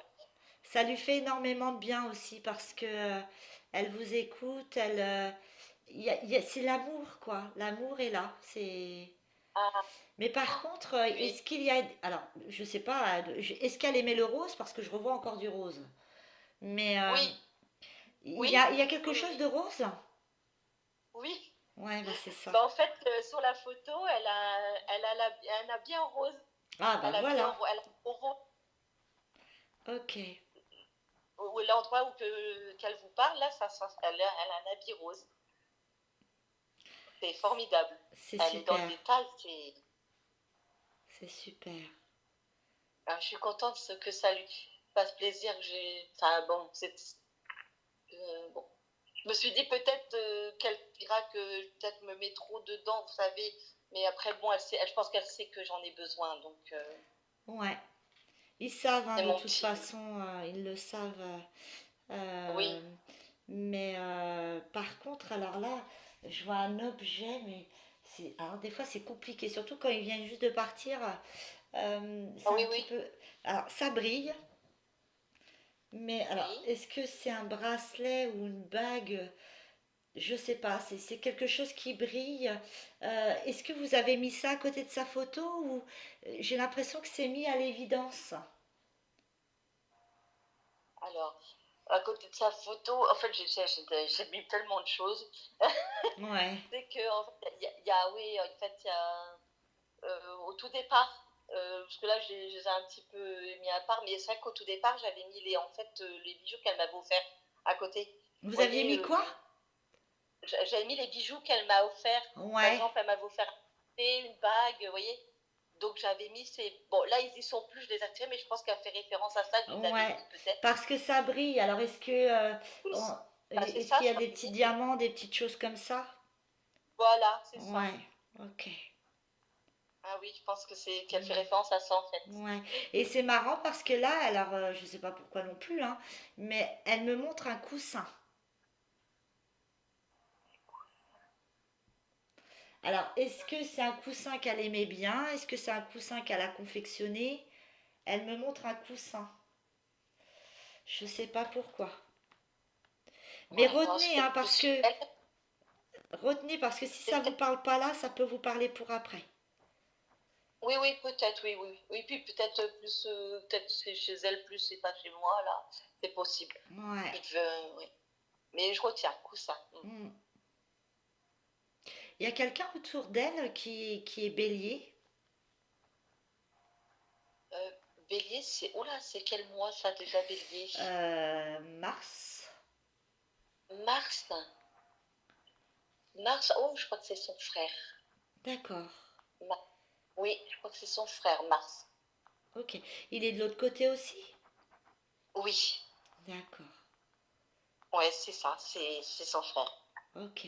Ça lui fait énormément de bien aussi parce que elle vous écoute, c'est l'amour quoi. L'amour est là. C'est.
Ah,
Mais par contre,
oui,
est-ce qu'il y a, alors je sais pas, est-ce qu'elle aimait le rose parce que je revois encore du rose. Mais
oui, oui,
il y a quelque
oui,
chose de
oui,
rose?
oui.
Ouais, bah c'est ça.
Bah, en fait, sur la photo, elle a bien rose.
Ah bah voilà.
Elle a au rose.
Ok,
L'endroit qu'elle vous parle, là, elle a un habit rose. C'est formidable.
c'est
Elle est dans le
super,
détail. C'est,
c'est super.
ah, je suis contente que ça lui fasse plaisir. Enfin bon, bon. Je me suis dit peut-être qu'elle dira que peut-être me mets trop dedans, vous savez. Mais après, bon, je pense qu'elle sait que j'en ai besoin. Donc,
Ouais, ils savent hein,
c'est
de
mon
toute
petit.
façon, ils le savent.
Oui.
Mais par contre, alors là, je vois un objet, mais alors des fois c'est compliqué, surtout quand ils viennent juste de partir.
Ah
C'est un
oui,
petit
oui.
peu. Alors ça brille, mais alors
Oui.
est-ce que c'est un bracelet ou une bague? Je sais pas, c'est quelque chose qui brille. Est-ce que vous avez mis ça à côté de sa photo ou j'ai l'impression que c'est mis à l'évidence?
Alors, à côté de sa photo, en fait, j'ai mis tellement de choses.
Ouais.
C'est que, en fait, oui, en fait, il y a, au tout départ, parce que là, je les ai un petit peu mis à part, mais c'est vrai qu'au tout départ, j'avais mis en fait, les bijoux qu'elle m'avait offerts à côté. Vous
Vous aviez
voyez,
mis quoi?
j'avais mis les bijoux qu'elle m'a offert. Par
Ouais,
exemple, elle m'avait offert un thé, une bague, vous voyez. Donc j'avais mis ces. Bon, là, ils y sont plus, je les ai retirés, mais je pense qu'elle fait référence à ça, que je les avais
ouais.
mis peut-être.
Parce que ça brille. Alors, on-
Bah, c'est
est-ce
ça,
qu'il y
je
a
crois
des
que c'est
petits
ça.
diamants, des petites choses comme ça?
Voilà, c'est ça.
Ouais, ok.
Ah oui, je pense que c'est qu'elle fait
Ouais.
référence à ça en fait.
Ouais. Et c'est marrant parce que là, alors, je sais pas pourquoi non plus, hein, mais elle me montre un coussin. Alors, est-ce que c'est un coussin qu'elle aimait bien? Est-ce que c'est un coussin qu'elle a confectionné? Elle me montre un coussin. Je sais pas pourquoi. Mais
Ouais, non,
retenez,
c'était
hein, parce
plus
que
elle.
retenez parce que si
C'est
ça vous
peut-être.
parle pas là, ça peut vous parler pour après.
Oui, oui, peut-être, oui, oui. Oui, puis peut-être plus, peut-être c'est chez elle plus, c'est pas chez moi là. C'est possible.
Ouais.
Oui. Mais je retiens, coup ça.
Hmm. Il y a quelqu'un autour d'elle qui est bélier.
Euh, Bélier, c'est. Oula, c'est quel mois ça déjà, Bélier?
Mars.
Mars. Mars, oh, je crois que c'est son frère.
D'accord.
Ma- Oui, je crois que c'est son frère, Mars.
Ok. Il est de l'autre côté aussi?
Oui,
D'accord.
ouais, c'est ça, c'est son frère.
Ok.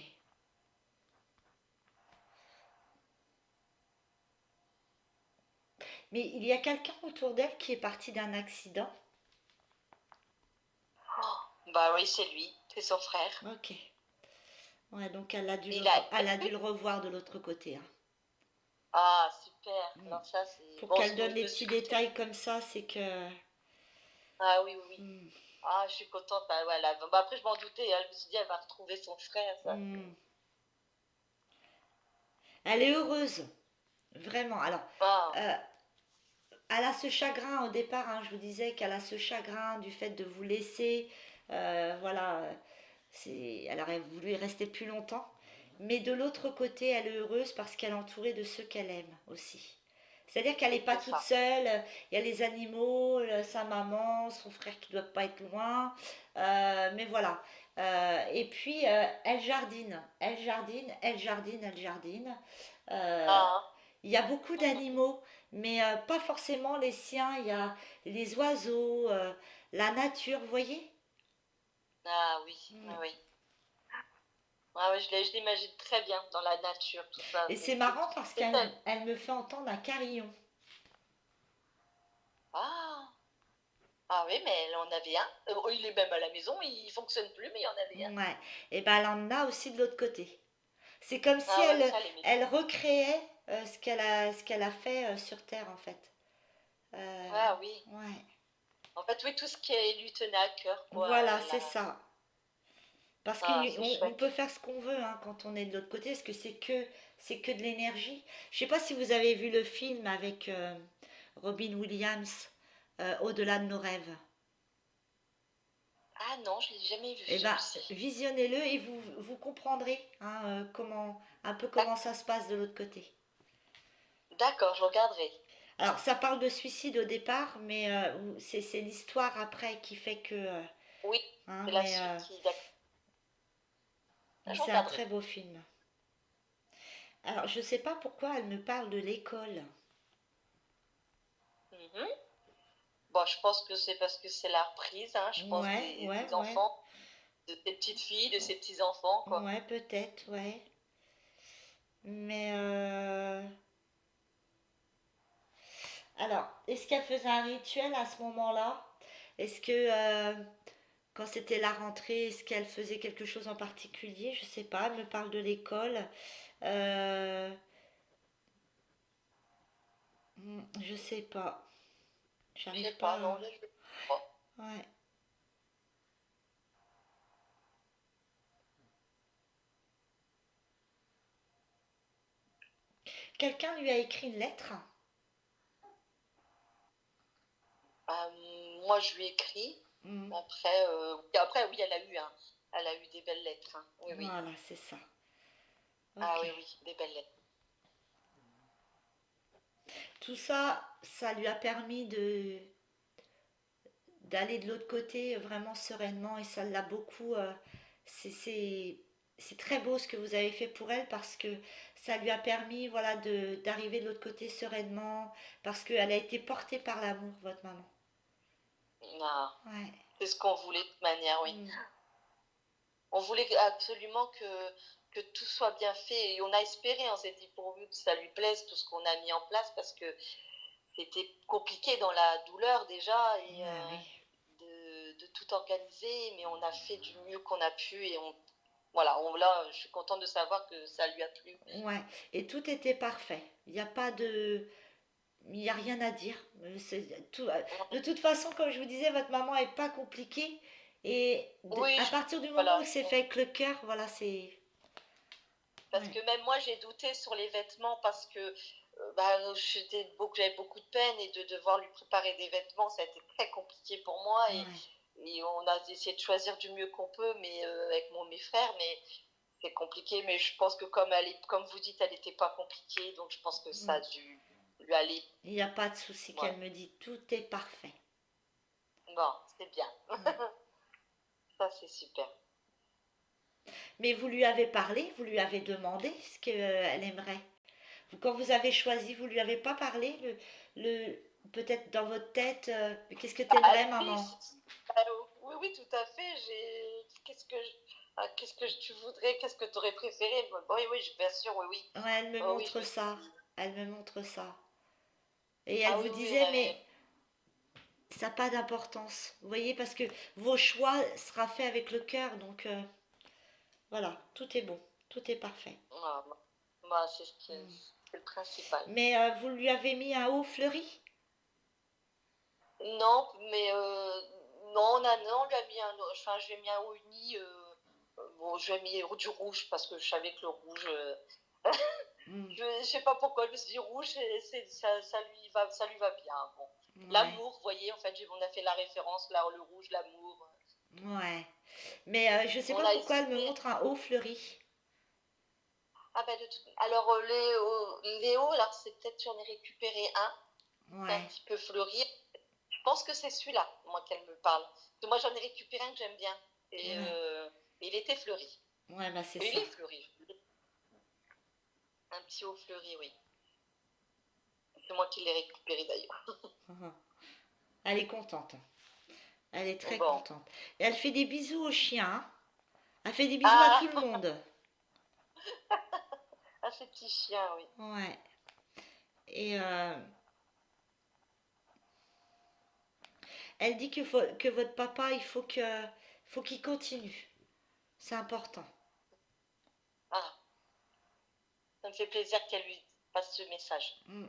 Mais il y a quelqu'un autour d'elle qui est parti d'un accident.
Bah oui, c'est lui, c'est son frère.
Ok. Ouais, donc
Il a.
elle a dû le revoir de l'autre côté, hein.
Ah, super.
Mm.
Alors ça, c'est.
Pour
Bon,
qu'elle donne
je
les
me suis
petits
retenue.
détails comme ça, c'est que...
Ah oui, oui, oui.
Mm,
Ah, je suis contente. Bah, voilà. Bah, après, je m'en doutais, hein. Je me suis dit, elle va retrouver son frère. Ça.
mm. Elle est heureuse, vraiment. Alors,
Ah,
euh, elle a ce chagrin au départ, hein, je vous disais qu'elle a ce chagrin du fait de vous laisser. Voilà, elle aurait voulu y rester plus longtemps. Mais de l'autre côté, elle est heureuse parce qu'elle est entourée de ceux qu'elle aime aussi. C'est-à-dire qu'elle n'est pas
c'est
toute
ça.
seule. Il y a les animaux, sa maman, son frère qui ne doit pas être loin. Mais voilà. Et puis, elle jardine. Elle jardine, elle jardine, elle jardine. Euh,
Ah,
il y a beaucoup d'animaux, mais pas forcément les siens. Il y a les oiseaux, la nature, vous voyez?
ah oui, oui,
Mm.
oui. Ah, ouais, je l'imagine très bien dans la nature, tout ça.
Et c'est marrant parce
C'est elle.
elle me fait entendre un carillon.
Ah, ah oui, mais elle en avait un. Il est même à la maison, il fonctionne plus, mais il y en avait un.
Ouais. Et ben elle en a aussi de l'autre côté. C'est comme si
Ah ouais, mais ça, elle aimait
elle
bien.
recréait ce qu'elle a fait sur Terre en fait.
Ah oui.
Ouais.
En fait, oui, tout ce qui lui tenait à cœur, quoi.
Voilà, c'est ça. Parce
Ah, c'est
qu'on peut
chouette.
faire ce qu'on veut hein, quand on est de l'autre côté, parce que c'est que de l'énergie. Je sais pas si vous avez vu le film avec Robin Williams, Au-delà de nos rêves.
Ah non, je l'ai jamais vu
Eh ben,
celui-ci.
visionnez-le et vous comprendrez hein, un peu comment ça se passe de l'autre côté.
D'accord, je regarderai.
Alors, ça parle de suicide au départ, mais c'est l'histoire après qui fait que...
Oui,
hein,
c'est la suite qui. D'accord.
mais
Je
c'est un
regarderai.
très beau film. Alors, je sais pas pourquoi elle me parle de l'école.
Mhm. Bon, je pense que c'est parce que c'est la reprise, hein, je pense,
Ouais, ouais,
des
ouais.
enfants, de ses petites filles, de ses petits enfants, quoi.
Ouais, peut-être, ouais. Mais alors, est-ce qu'elle faisait un rituel à ce moment-là? Est-ce que quand c'était la rentrée, est-ce qu'elle faisait quelque chose en particulier? Je sais pas. Elle me parle de l'école. Euh, je sais pas.
Je sais
J'arrive pas
pas, non,
à...
là, je sais pas.
Ouais. Quelqu'un lui a écrit une lettre.
Moi, je lui ai écrit.
Hmm,
Après, oui, elle a eu des belles lettres, hein. Oui, oui.
voilà, c'est ça.
Ah
Ok.
oui, oui, des belles lettres.
Tout ça, ça lui a permis de d'aller de l'autre côté vraiment sereinement et ça l'a beaucoup. C'est c'est- c'est très beau ce que vous avez fait pour elle parce que ça lui a permis voilà d'arriver de l'autre côté sereinement parce qu'elle a été portée par l'amour, votre maman.
Ah,
Ouais.
c'est ce qu'on voulait de toute manière, oui.
Mm.
On voulait absolument que tout soit bien fait et on a espéré, on s'est dit pourvu que ça lui plaise tout ce qu'on a mis en place parce que c'était compliqué dans la douleur déjà et
Ah oui.
de tout organiser, mais on a fait du mieux qu'on a pu et voilà, là, je suis contente de savoir que ça lui a plu.
Ouais. Et tout était parfait. Il n'y a pas de. Il n'y a rien à dire. De toute façon, comme je vous disais, votre maman est pas compliquée. Et
Oui,
à partir du moment où
voilà.
c'est fait avec le cœur, voilà, c'est.
Parce
Ouais.
que même moi, j'ai douté sur les vêtements parce que bah, j'avais beaucoup de peine et de devoir lui préparer des vêtements, ça a été très compliqué pour moi.
Ouais.
Et on a essayé de choisir du mieux qu'on peut, mais avec mes frères, mais c'est compliqué. Mais je pense que comme vous dites, elle n'était pas compliquée, donc je pense que ça
Mm.
a dû lui aller.
Il n'y a pas de souci
Voilà.
qu'elle me dit tout est parfait.
Bon, c'est bien.
Mm.
Ça, c'est super.
Mais vous lui avez parlé, vous lui avez demandé ce qu'elle aimerait. Quand vous avez choisi, vous lui avez pas parlé peut-être dans votre tête, qu'est-ce que
Bah,
t'aimerais,
oui,
maman?
oui, oui, tout à fait. Qu'est-ce que tu voudrais, qu'est-ce que tu aurais préféré? Bon, oui, oui, bien sûr, oui, oui.
Ouais, elle me
Oh, oui, je
montre
me
ça.
suis.
Elle me montre ça. Et elle
Ah
vous
oui, oui,
disait, mais ça n'a pas d'importance. Vous voyez, parce que vos choix sera fait avec le cœur, donc voilà, tout est bon, tout est parfait.
ah, bah,
Mm.
c'est le principal.
Mais vous lui avez mis un haut fleuri?
Non, mais non, non, on lui a mis enfin, je lui ai mis un haut uni. Bon, je lui ai mis du rouge parce que je savais que le rouge.
Mm.
Je sais pas pourquoi, je me suis dit rouge, ça lui va bien. Bon.
Ouais,
L'amour, vous voyez, en fait, on a fait la référence, là, le rouge, l'amour.
ouais. Mais je sais
On
pas
a
pourquoi elle me
hésité.
montre un haut fleuri.
Ah ben, alors, Léo, alors c'est peut-être j'en ai récupéré un, c'est un
Ouais,
petit peu fleuri. Je pense que c'est celui-là, moi, qu'elle me parle. Parce que moi, j'en ai récupéré un que j'aime bien. Et
ouais,
il était fleuri.
ouais, bah c'est
Il
ça.
est fleuri. Un petit haut fleuri, oui. C'est moi qui l'ai récupéré d'ailleurs.
Mhm. Elle est contente. Elle est très
Bon.
contente. Et elle fait des bisous au chien, hein. Elle fait des bisous à tout
Ah,
le monde.
ah, ces petits chiens, oui.
Ouais. Et elle dit que votre papa, faut qu'il continue. C'est important.
Ah, ça me fait plaisir qu'elle lui passe ce message.
Mm.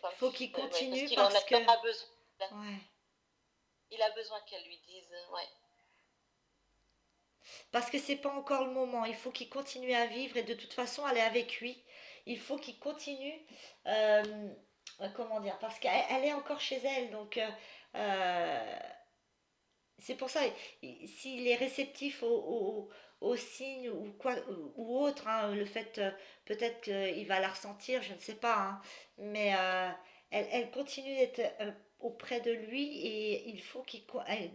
Ça
Faut qu'il
ouais, parce
continue
qu'il en a,
parce
il
que,
en a besoin.
ouais,
Il a besoin qu'elle lui dise, ouais.
parce que c'est pas encore le moment. Il faut qu'il continue à vivre et de toute façon, elle est avec lui. Il faut qu'il continue. euh, comment dire? Parce qu'elle est encore chez elle, donc euh, c'est pour ça, s'il est réceptif aux signes ou quoi ou autre, hein, le fait peut-être qu'il va la ressentir, je ne sais pas, hein, mais elle continue d'être auprès de lui et il faut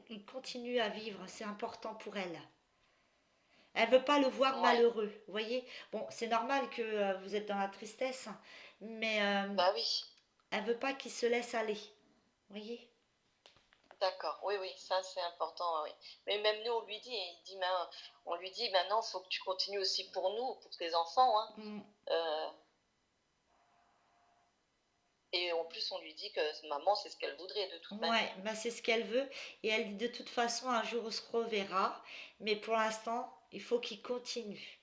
il continue à vivre, c'est important pour elle. Elle veut pas le voir
Ouais,
malheureux, vous voyez. Bon, c'est normal que vous êtes dans la tristesse, hein, mais
bah oui.
elle veut pas qu'il se laisse aller, vous voyez.
D'accord, oui, oui, ça c'est important, oui. Mais même nous, on lui dit maintenant, il faut que tu continues aussi pour nous, pour tes enfants, hein.
Mm.
Euh, et en plus, on lui dit que maman, c'est ce qu'elle voudrait de toute
Ouais,
manière.
bah c'est ce qu'elle veut. Et elle dit de toute façon, un jour on se reverra. Mais pour l'instant, il faut qu'il continue.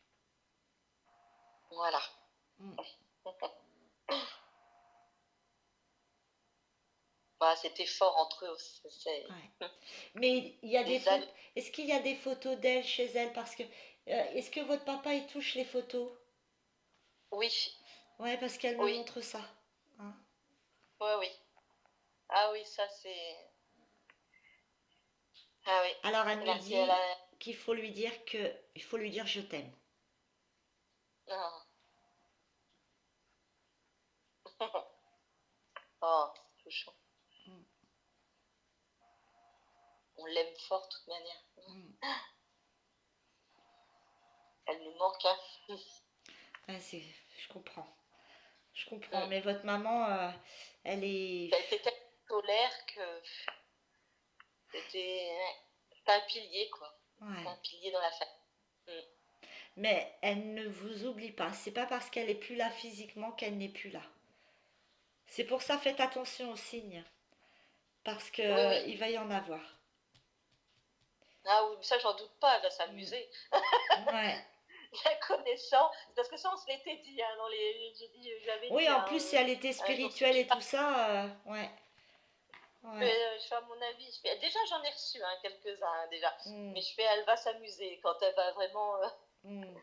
Voilà.
Mm.
Bah, c'était fort entre eux.
Ouais. Mais il y a des
Des
photos.
années.
Est-ce qu'il y a des photos d'elle chez elle? Parce que est-ce que votre papa il touche les photos?
Oui,
Ouais, parce qu'elle me
oui,
montre ça. Hein.
oui, oui. Ah oui, ça c'est. Ah oui.
Alors elle me
Elle
dit
a.
qu'il faut lui dire il faut lui dire je t'aime.
Ah. Oh, c'est touchant.
Mm,
On l'aime fort de toute manière.
mm.
Elle nous manque, hein.
Ouais, je comprends. Je comprends.
Mm.
Mais votre maman, elle est.
Elle était tellement solaire que c'était ouais, c'était un pilier, quoi. C'était
Ouais.
un pilier dans la famille. Mm.
Mais elle ne vous oublie pas. C'est pas parce qu'elle est plus là physiquement qu'elle n'est plus là. C'est pour ça, faites attention aux signes. Parce
Oui,
que
oui.
il va y en avoir.
Ah oui, ça, j'en doute pas, elle va
Mm.
s'amuser.
Ouais.
La connaissant, parce que ça, on se l'était dit, hein, j'avais
Oui,
dit
en plus, si elle était
un jour,
spirituelle et tout ça, ouais. Ouais.
je fais à mon avis, déjà j'en ai reçu hein, quelques-uns hein, déjà,
Mm,
mais je fais, elle va s'amuser quand elle va vraiment.
mm,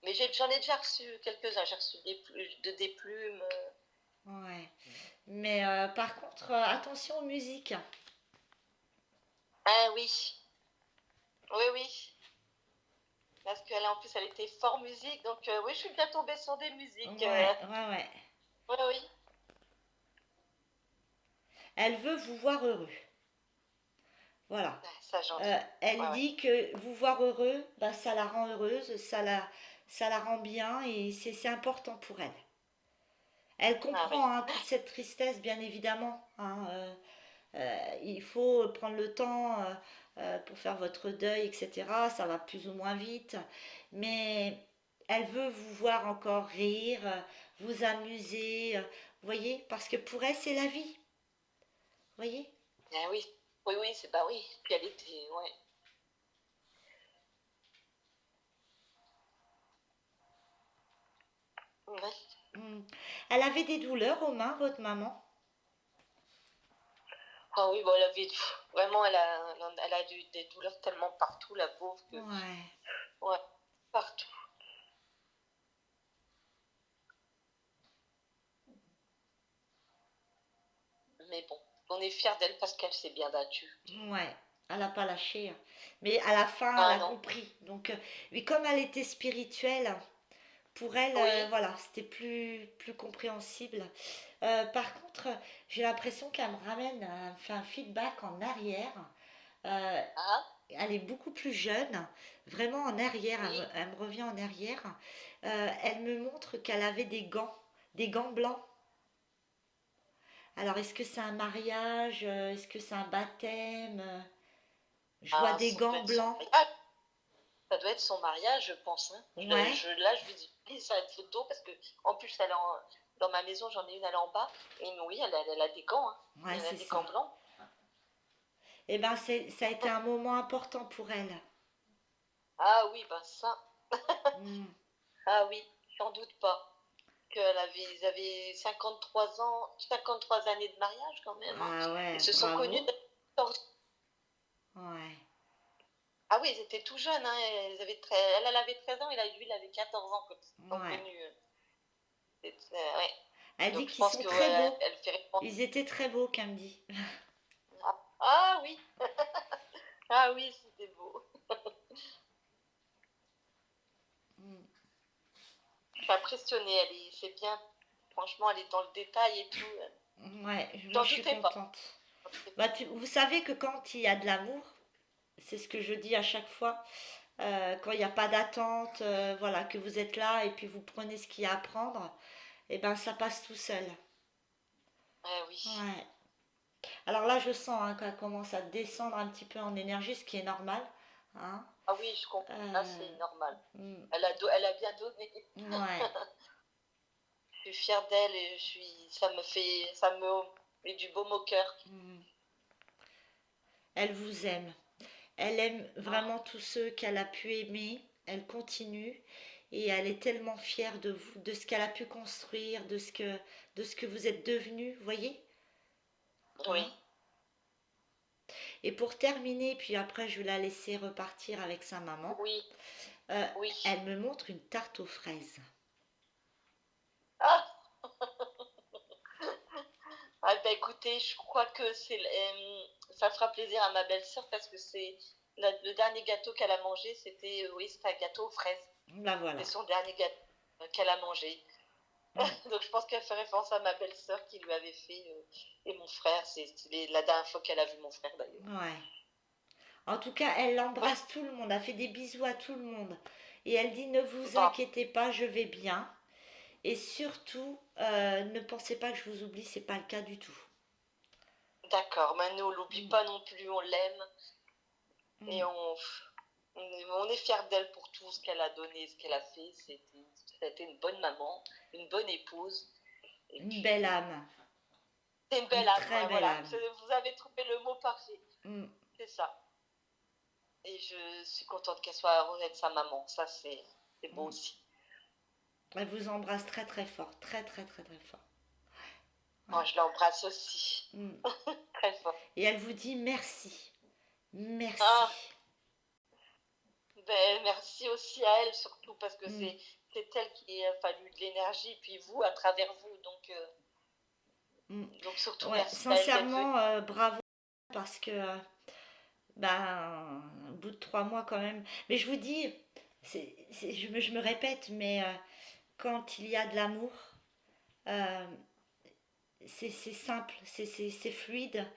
Mais j'en ai déjà reçu quelques-uns, j'ai reçu des plumes.
ouais. Mais par contre, attention aux musiques.
Ah oui, oui, oui. Parce qu'elle en plus elle était fort musique, donc oui, je suis bien tombée sur des musiques.
Ouais, ouais, ouais.
Oui, oui.
Elle veut vous voir heureux. Voilà.
Ah, ça j'en.
Elle
Ouais, ouais.
dit que vous voir heureux, bah, ça la rend heureuse, ça la rend bien et c'est important pour elle. Elle
Ah
comprend
oui.
hein, toute cette tristesse, bien évidemment. Hein, il faut prendre le temps pour faire votre deuil, etc. Ça va plus ou moins vite. Mais elle veut vous voir encore rire, vous amuser. Vous voyez? Parce que pour elle, c'est la vie. Vous voyez?
Ah oui. Oui, oui, c'est bah oui. Puis elle était, ouais. Ouais.
Hmm. Elle avait des douleurs aux mains, votre maman?
Ah oui, bon, elle avait vraiment, elle a eu des douleurs tellement partout, la pauvre, que
Ouais.
ouais, partout. Mais bon, on est fiers d'elle parce qu'elle s'est bien battue.
Ouais, elle n'a pas lâché, hein. Mais à la fin, elle
Ah
a
non.
compris. Donc, mais comme elle était spirituelle, pour elle,
Oui.
voilà, c'était plus compréhensible. Par contre, j'ai l'impression qu'elle me ramène, fait un feedback en arrière. Euh,
Ah
Elle est beaucoup plus jeune, vraiment en arrière,
oui.
elle me revient en arrière. Elle me montre qu'elle avait des gants blancs. Alors, est-ce que c'est un mariage? Est-ce que c'est un baptême? Je vois
Ah,
des
ça doit
gants
être son
blancs.
mariage. Ça doit être son mariage, je pense, hein.
Ouais,
Là, je lui dis ça une photo parce que, en plus, dans ma maison, j'en ai une, elle est en bas. Et oui, elle a des gants, hein.
ouais,
Elle a
c'est
des
ça.
gants blancs.
Eh ben, ça a été un moment important pour elle.
Ah oui, ben ça.
Hmm.
Ah oui, j'en doute pas. Ils avaient 53 ans, 53 années de mariage quand même, hein.
Ah
Ils
ouais,
se sont connus
bravo.
à 14.
Ouais,
Ah oui, ils étaient tout jeunes, hein. Elle avait 13 ans et lui, il avait 14 ans quand ils se sont
ouais.
connus. Ouais.
Elle dit
Donc je
qu'ils
pense
sont
que
très
ouais,
beaux.
elle fait répondre.
Ils étaient très beaux, qu'elle me dit.
Ah, ah oui, ah oui, c'était beau.
Hmm.
Je suis impressionnée, c'est bien. Franchement, elle est dans le détail et tout.
Ouais, moi
J'en
je suis
doutais pas.
contente. Bah, vous savez que quand il y a de l'amour, c'est ce que je dis à chaque fois, quand il n'y a pas d'attente, voilà, que vous êtes là et puis vous prenez ce qu'il y a à prendre, et ben ça passe tout seul.
Ah oui.
Ouais. Alors là, je sens hein, qu'elle commence à descendre un petit peu en énergie, ce qui est normal. Hein.
Ah oui, je comprends. Là,
Euh,
c'est normal.
mm,
Elle a bien donné.
ouais.
Je suis fière d'elle et ça me met du baume au cœur.
Mm. Elle vous aime. Elle aime
Ah,
vraiment tous ceux qu'elle a pu aimer. Elle continue et elle est tellement fière de vous, de ce qu'elle a pu construire, de ce que vous êtes devenu, vous voyez?
oui,
Hein. Et pour terminer, puis après je vais la laisser repartir avec sa maman,
oui,
euh,
oui.
elle me montre une tarte aux fraises.
Ah, ah bah écoutez, je crois que ça fera plaisir à ma belle-sœur parce que le dernier gâteau qu'elle a mangé, oui, c'était un gâteau aux fraises.
Ben voilà.
C'est son dernier gâteau qu'elle a mangé.
mm,
Donc je pense qu'elle fait référence à ma belle-sœur qui lui avait fait, et mon frère. C'est la dernière fois qu'elle a vu mon frère d'ailleurs.
ouais. En tout cas, elle
Ouais,
embrasse tout le monde, elle fait des bisous à tout le monde. Et elle dit, ne vous
bah,
inquiétez pas, je vais bien. Et surtout, ne pensez pas que je vous oublie, c'est pas le cas du tout.
d'accord. Mais nous, on l'oublie
Mm,
pas non plus, on l'aime et
mm.
on est fiers d'elle pour tout ce qu'elle a donné, ce qu'elle a fait. C'était une bonne maman, une bonne épouse. Et
Une belle
puis,
âme,
c'est une
une
belle âme.
très
Ouais,
belle
voilà,
âme.
vous avez trouvé le mot parfait.
Mm.
C'est ça. Et je suis contente qu'elle soit heureuse de sa maman. Ça, c'est beau
Mm.
aussi.
Elle vous embrasse très très fort, très très très très fort.
Moi,
Ouais.
je l'embrasse aussi,
Mm.
très fort.
Et elle vous dit merci, merci.
Ah, ben, merci aussi à elle, surtout parce que
Mm.
c'est elle qui a fallu de l'énergie, puis vous, à travers vous.
Mm.
Donc surtout
Ouais,
merci à elle d'être
sincèrement,
venue.
bravo parce que ben, au bout de 3 mois quand même. Mais je vous dis, je me répète, mais quand il y a de l'amour, euh, c'est simple, c'est fluide.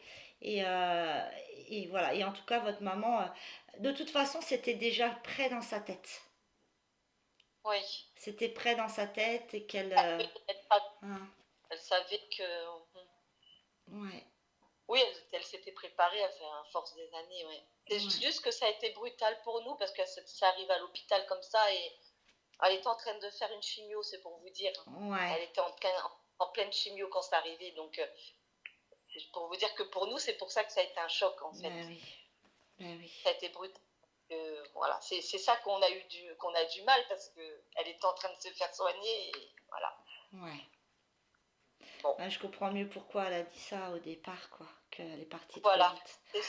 Et, euh, et voilà. Et en tout cas, votre maman, de toute façon, c'était déjà prêt dans sa tête.
Oui.
C'était prêt dans sa tête et qu'elle.
Oui,
Hein,
elle savait que.
ouais,
Oui, elle s'était préparée à faire à force des années, ouais. C'est
ouais,
juste que ça a été brutal pour nous parce que ça arrive à l'hôpital comme ça et elle était en train de faire une chimio, c'est pour vous dire.
ouais.
Elle était en pleine chimio quand c'est arrivé. Donc, c'est pour vous dire que pour nous, c'est pour ça que ça a été un choc en fait.
Ben oui, ben oui.
Ça a été brutal. Voilà, c'est ça qu'on a du mal parce qu'elle était en train de se faire soigner et voilà.
Ouais.
Bon,
Ouais, je comprends mieux pourquoi elle a dit ça au départ, quoi. Qu'elle est partie trop
voilà.
vite.
C'est-
Ok.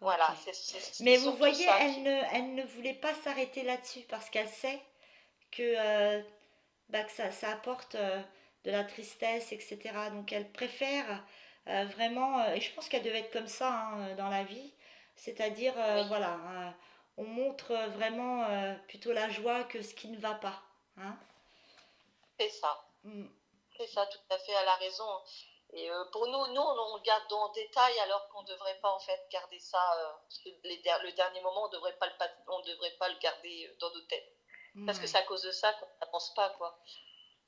Voilà, c'est
Mais vous
surtout
voyez,
ça qui.
elle ne voulait pas s'arrêter là-dessus parce qu'elle sait que, bah, que ça apporte de la tristesse, etc. Donc elle préfère vraiment, et je pense qu'elle devait être comme ça hein, dans la vie, c'est-à-dire,
Oui,
voilà, on montre vraiment plutôt la joie que ce qui ne va pas. Hein.
c'est ça.
Mm.
C'est ça, tout à fait, elle a raison. Et pour nous, on le garde en détail alors qu'on ne devrait pas en fait garder ça. Le dernier moment, on devrait pas le garder dans nos têtes. Parce que
Ouais.
c'est à cause de ça qu'on n'avance pas, quoi.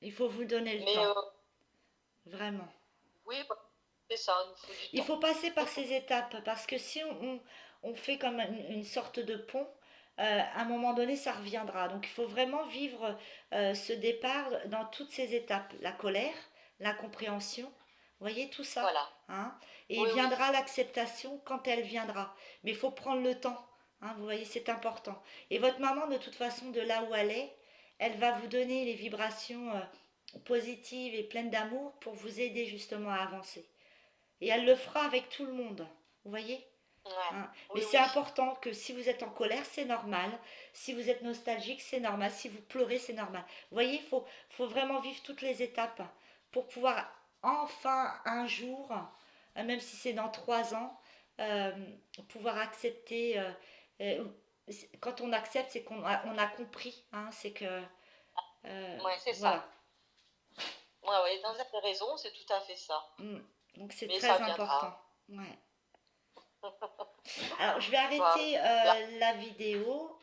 Il faut vous donner le
Mais
temps, vraiment.
oui, bah, c'est ça, il nous faut du
Il
temps.
faut passer par ces étapes parce que si on fait comme une sorte de pont, à un moment donné, ça reviendra. Donc il faut vraiment vivre ce départ dans toutes ces étapes. La colère, l'incompréhension, vous voyez tout ça.
Voilà.
Hein. Et
Oui, oui,
viendra l'acceptation quand elle viendra. Mais il faut prendre le temps. Hein, vous voyez, c'est important. Et votre maman, de toute façon, de là où elle va vous donner les vibrations positives et pleines d'amour pour vous aider justement à avancer. Et elle le fera avec tout le monde. Vous voyez.
ouais.
Hein. Mais
Oui,
c'est
oui,
important que si vous êtes en colère, c'est normal. Si vous êtes nostalgique, c'est normal. Si vous pleurez, c'est normal. Vous voyez, faut vraiment vivre toutes les étapes pour pouvoir enfin un jour, même si c'est dans 3 ans, euh, pouvoir accepter. Euh, quand on accepte, c'est on a compris. Hein, c'est que
ouais, c'est
voilà.
ça. Ouais, ouais, vous avez raison, c'est tout à fait ça.
Mm. Donc c'est
Mais
très
ça
important.
viendra.
Ouais. Alors je vais
Voilà.
arrêter la vidéo.